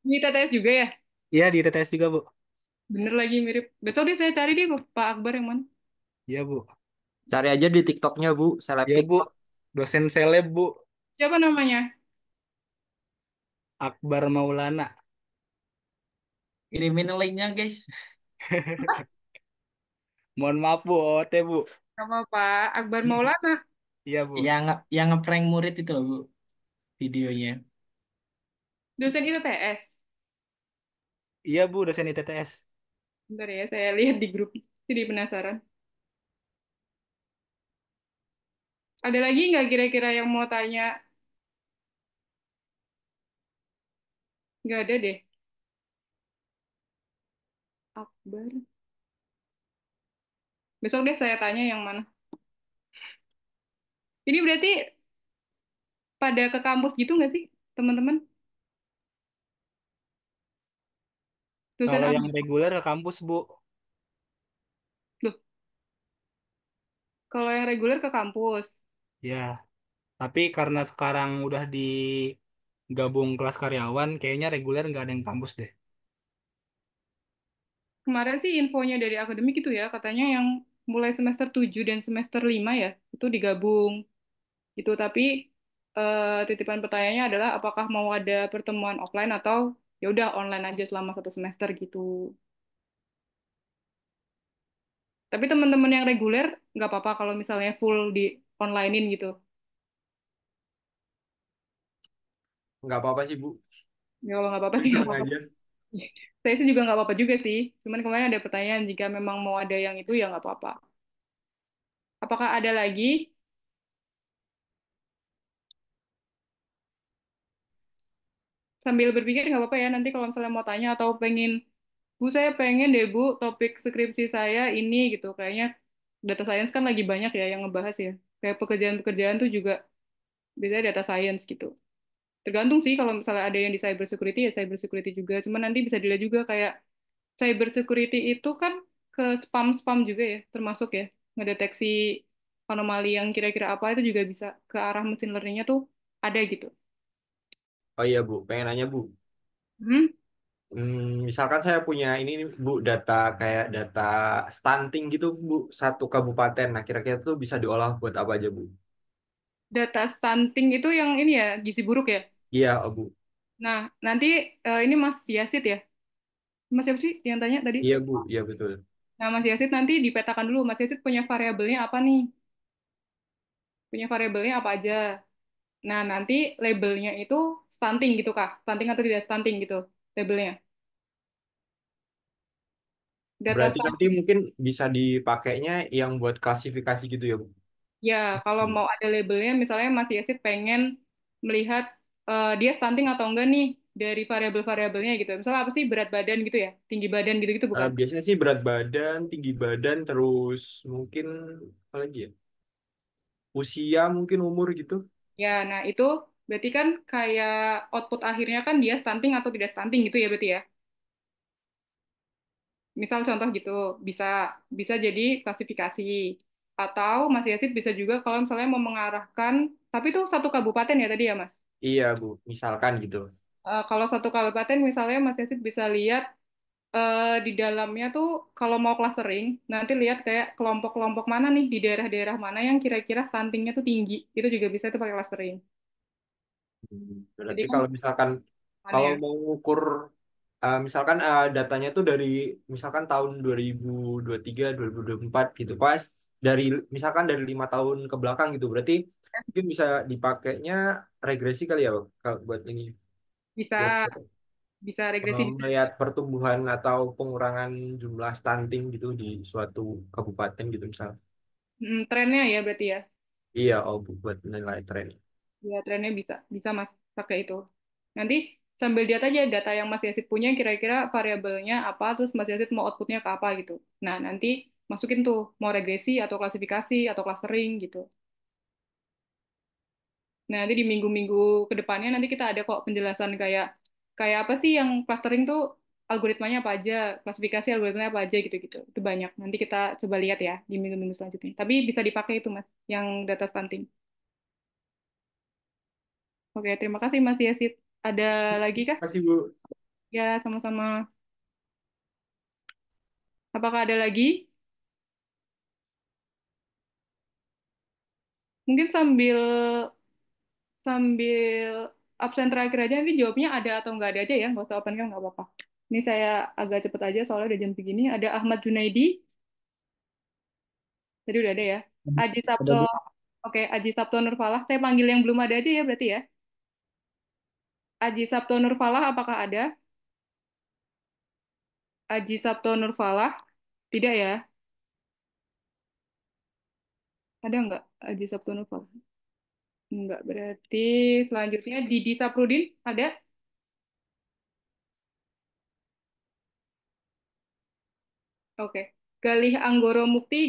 Ini TTS juga ya? Iya, di TTS juga, Bu. Bener lagi mirip. Besok deh saya cari deh Pak Akbar yang mana. Iya, Bu. Cari aja di TikToknya, Bu. Seleb Iya, Bu. TikTok. Dosen seleb, Bu. Siapa namanya? Akbar Maulana. Kirimin linknya guys. Mohon maaf, Bu. OT, Bu. Sama Pak Akbar Maulana. Iya, Bu. Yang ngeprank murid itu loh Bu videonya. Dosen ITTS. Iya, Bu. Dosen ITTS. Bentar ya, saya lihat di grup. Jadi penasaran. Ada lagi nggak kira-kira yang mau tanya? Nggak ada deh. Akbar. Besok deh saya tanya yang mana. Ini berarti pada ke kampus gitu nggak sih, teman-teman? Dosen Kalau yang Akbar. reguler ke kampus, Bu. Loh, kalau yang reguler ke kampus. Ya, tapi karena sekarang udah digabung kelas karyawan, kayaknya reguler nggak ada yang kampus deh. Kemarin sih infonya dari akademik itu ya, katanya yang mulai semester 7 dan semester 5 ya, itu digabung. Itu tapi titipan pertanyaannya adalah apakah mau ada pertemuan offline atau ya udah online aja selama satu semester gitu. Tapi teman-teman yang reguler nggak apa-apa kalau misalnya full di onlinein gitu. Nggak apa-apa sih, Bu. Ya, kalau nggak apa-apa sih nggak Iseng apa-apa. aja. Saya sih juga nggak apa-apa juga sih. Cuman kemarin ada pertanyaan, jika memang mau ada yang itu ya nggak apa-apa. Apakah ada lagi? Sambil berpikir nggak apa-apa ya. Nanti kalau misalnya mau tanya atau pengen, Bu saya pengen deh Bu, topik skripsi saya ini gitu. Kayaknya data science kan lagi banyak ya yang ngebahas ya. Kayak pekerjaan-pekerjaan tuh juga biasanya data science gitu. Tergantung sih kalau misalnya ada yang di cyber security ya cyber security juga. Cuman nanti bisa dilihat juga kayak cyber security itu kan ke spam-spam juga ya, termasuk ya. Ngedeteksi anomali yang kira-kira apa itu juga bisa ke arah machine learning-nya tuh ada gitu. Oh iya, Bu. Pengen nanya, Bu. Hmm, Misalkan saya punya ini nih, Bu, data kayak data stunting gitu, Bu, satu kabupaten. Nah, kira-kira itu bisa diolah buat apa aja, Bu? data stunting itu yang ini ya, gizi buruk ya. Iya, oh, Bu. Nah, nanti ini Mas Yasid ya. Mas siapa sih yang tanya tadi? Iya, Bu. Iya, betul. Nah, Mas Yasid nanti dipetakan dulu. Mas Yasid punya variabelnya apa nih? Punya variabelnya apa aja? Nah, nanti labelnya itu stunting gitu Kak. Stunting atau tidak stunting gitu labelnya. Data Berarti nanti stunting. mungkin bisa dipakainya yang buat klasifikasi gitu ya, Bu? Ya, kalau mau ada labelnya, misalnya Mas Yasid pengen melihat dia stunting atau enggak nih dari variabel-variabelnya gitu. Misalnya apa sih berat badan gitu ya, tinggi badan gitu-gitu bukan? Biasanya sih berat badan, tinggi badan, terus mungkin apa lagi ya? Usia, mungkin umur gitu. Ya, nah itu berarti kan kayak output akhirnya kan dia stunting atau tidak stunting gitu ya berarti ya. Misal contoh gitu, bisa bisa jadi klasifikasi. Atau Mas Yasid bisa juga kalau misalnya mau mengarahkan, tapi itu satu kabupaten ya tadi ya Mas? Iya, Bu. Misalkan gitu. Kalau satu kabupaten misalnya Mas Yasid bisa lihat di dalamnya tuh kalau mau clustering, nanti lihat kayak kelompok-kelompok mana nih di daerah-daerah mana yang kira-kira stuntingnya tuh tinggi. Itu juga bisa tuh pakai clustering. Jadi Berarti kan kalau misalkan mana kalau ya? mau ngukur misalkan datanya tuh dari misalkan tahun 2023, 2024 gitu. Pas dari misalkan dari 5 tahun ke belakang gitu. Berarti mungkin bisa dipakainya regresi kali ya, buat ini Bisa buat bisa regresi bisa. melihat pertumbuhan atau pengurangan jumlah stunting gitu di suatu kabupaten gitu misal. Trennya ya berarti ya. Iya, oh, buat nilai tren. Ya, trennya bisa. Bisa Mas pakai itu. Nanti sambil lihat aja data yang Mas Yasid punya kira-kira variabelnya apa, terus Mas Yasid mau outputnya ke apa gitu. Nah, nanti masukin tuh mau regresi atau klasifikasi atau clustering gitu. Nah, nanti di minggu-minggu ke depannya nanti kita ada kok penjelasan kayak kayak apa sih yang clustering tuh algoritmanya apa aja, klasifikasi algoritmanya apa aja gitu-gitu. Itu banyak. Nanti kita coba lihat ya di minggu-minggu selanjutnya. Tapi bisa dipakai itu Mas, yang data stunting. Oke, terima kasih Mas Yasid. Ada lagi kah? Kasih, Bu. Ya, sama-sama. Apakah ada lagi? Mungkin sambil sambil absen terakhir aja nanti jawabnya ada atau nggak ada aja ya, nggak usah open kan nggak apa-apa. Ini saya agak cepet aja soalnya udah jam segini. Ada Ahmad Junaidi, tadi udah ada ya. Aji Ada Sabto, Bu. oke, Aji Sabto Nurfalah. Saya panggil yang belum ada aja ya berarti ya. Aji Sabto Nurfalah, apakah ada? Aji Sabto Nurfalah, tidak ya? Ada nggak Aji Sabto Nurfalah? Enggak, berarti selanjutnya Didi Saprudin, ada? Oke. Galih Anggoro Mukti,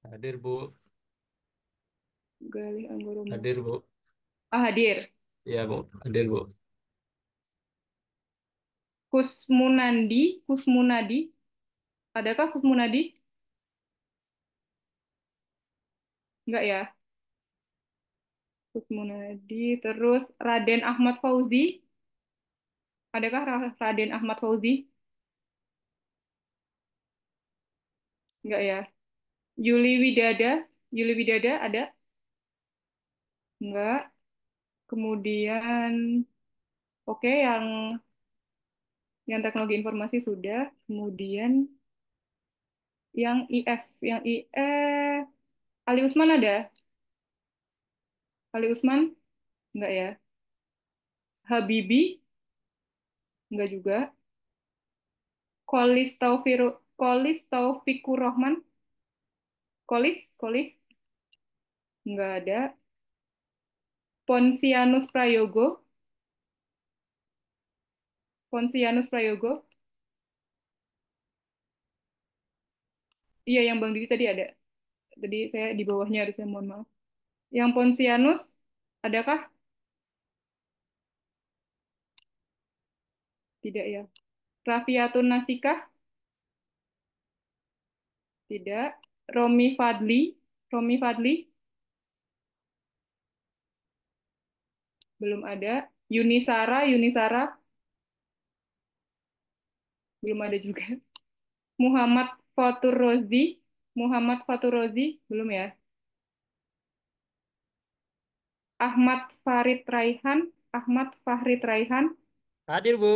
Hadir, Bu. Galih Anggoro Mukti. Hadir, Bu. Ah, hadir. Iya, Bu. Hadir, Bu. Kusmunadi. Adakah Kusmunadi? Enggak ya. Kusmunadi. Terus Raden Ahmad Fauzi. Adakah Raden Ahmad Fauzi? Enggak ya. Yuli Widada. Yuli Widada ada? Enggak. Kemudian, oke, yang teknologi informasi sudah. Kemudian yang IF. Yang IF. Ali Usman ada? Ali Usman? Enggak ya. Habibi, enggak juga. Kolis Taufikur Rahman, Kolis, enggak ada. Ponsianus Prayogo, iya yang Bang Didi tadi ada. Tadi saya di bawahnya harusnya, mohon maaf. Yang Ponsianus, adakah? Tidak ya. Rafiatun Nasikah, tidak. Romi Fadli, belum ada. Yunisara, belum ada juga. Muhammad Fatur Rozi, belum ya. Ahmad Fahrid Raihan, Hadir, Bu.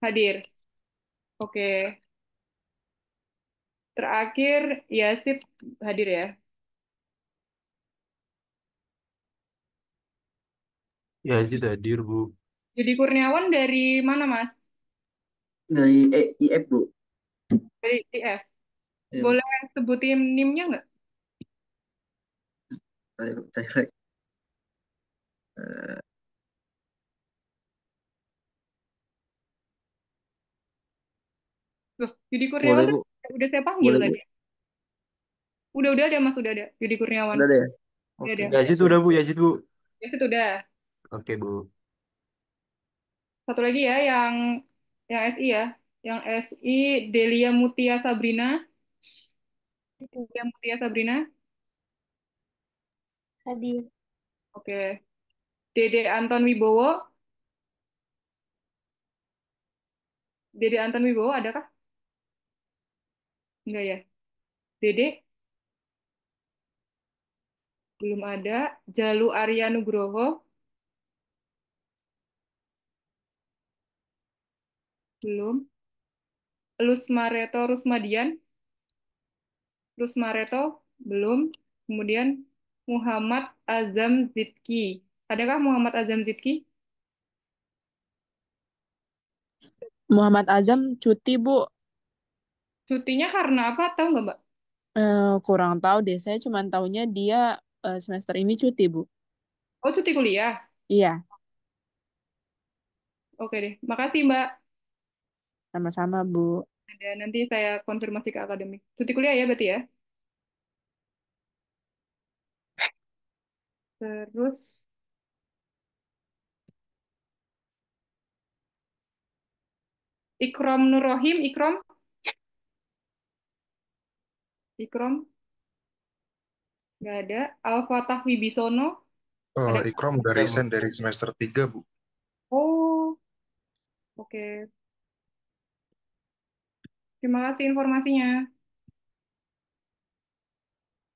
hadir. Oke. Terakhir, Yasip hadir ya. Yazid hadir, Bu. Jadi Kurniawan dari mana, Mas? Dari IF, Bu. Dari IF. Ya, Boleh sebutin NIM-nya nggak? saya eh, Loh, Yudi boleh, Kurniawan tuh Bu. udah saya panggil Boleh, Bu. tadi. Udah ada, Mas, udah ada. Yudi Kurniawan. Udah deh ya? Udah Oke, ada. Yazid langsung. udah, Bu. Yazid, Bu. Yasip udah. Oke, Bu. Satu lagi ya, yang SI ya. Yang SI Delia Mutia Sabrina. Hadir. Oke. Dede Anton Wibowo. Adakah? Enggak ya. Dede belum ada. Jalu Arya Nugroho belum. Lusmareto belum. Kemudian Muhammad Azam Zidki. Adakah Muhammad Azam Zidki? Muhammad Azam cuti, Bu. Cutinya karena apa? Tahu nggak, Mbak? Kurang tahu deh. Saya cuma tahunya dia semester ini cuti, Bu. Oh, cuti kuliah. Iya, Oke deh. Makasih, Mbak. sama-sama, Bu. Ada, nanti saya konfirmasi ke akademik. Cuti kuliah ya berarti ya. Terus Ikrom Nur Rohim, Ikrom nggak ada. Al-Fatah Wibisono, ada? Ikram udah resign dari semester 3, Bu. Oh, oke. Terima kasih informasinya.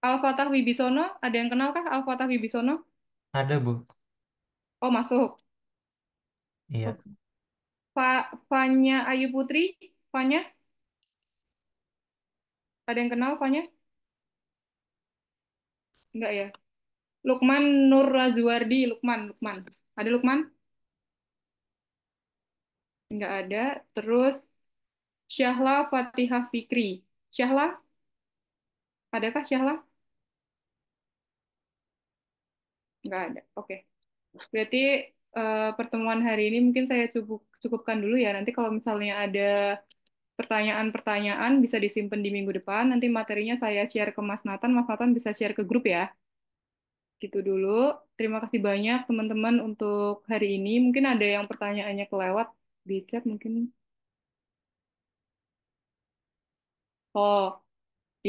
Al-Fatah Wibisono, ada yang kenal kah Al-Fatah Wibisono? Ada, Bu. Oh, masuk. Iya. Oke. Fanya Ayu Putri, Fanya, ada yang kenal Fanya? Enggak ya. Lukman Nur Razuardi, Lukman. Ada Lukman? Enggak ada. Terus Syahla Fatihah Fikri. Syahla, adakah Syahla? Enggak ada. Oke. Berarti pertemuan hari ini mungkin saya cukupkan dulu ya. Nanti kalau misalnya ada pertanyaan-pertanyaan bisa disimpan di minggu depan. Nanti materinya saya share ke Mas Nathan. Mas Nathan bisa share ke grup ya. Gitu dulu. Terima kasih banyak teman-teman untuk hari ini. Mungkin ada yang pertanyaannya kelewat di chat mungkin. Oh,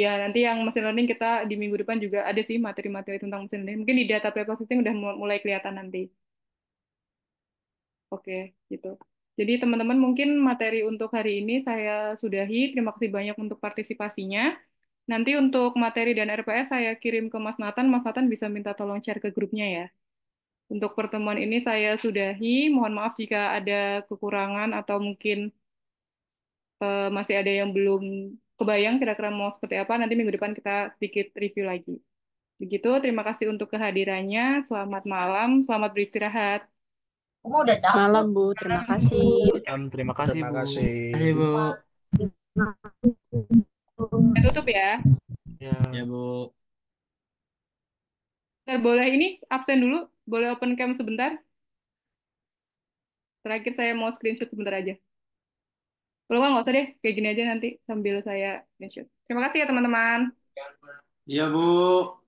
ya nanti yang machine learning kita di minggu depan juga ada sih materi-materi tentang machine learning. Mungkin di data preprocessing udah mulai kelihatan nanti. Oke, gitu. Jadi teman-teman mungkin materi untuk hari ini saya sudahi. Terima kasih banyak untuk partisipasinya. Nanti untuk materi dan RPS saya kirim ke Mas Nathan. Mas Nathan bisa minta tolong share ke grupnya ya. Untuk pertemuan ini saya sudahi. Mohon maaf jika ada kekurangan atau mungkin masih ada yang belum kebayang kira-kira mau seperti apa. Nanti minggu depan kita sedikit review lagi. Begitu, terima kasih untuk kehadirannya. Selamat malam, selamat beristirahat. Malam, Bu. Terima kasih. Terima kasih, Terima Bu. kasih. Kasih, Bu. Saya tutup ya. Ya. Ya, Bu. Ntar boleh ini absen dulu, boleh open cam sebentar. Terakhir saya mau screenshot sebentar aja. Kalau nggak usah deh, kayak gini aja nanti sambil saya screenshot. Terima kasih ya teman-teman. Iya, Bu.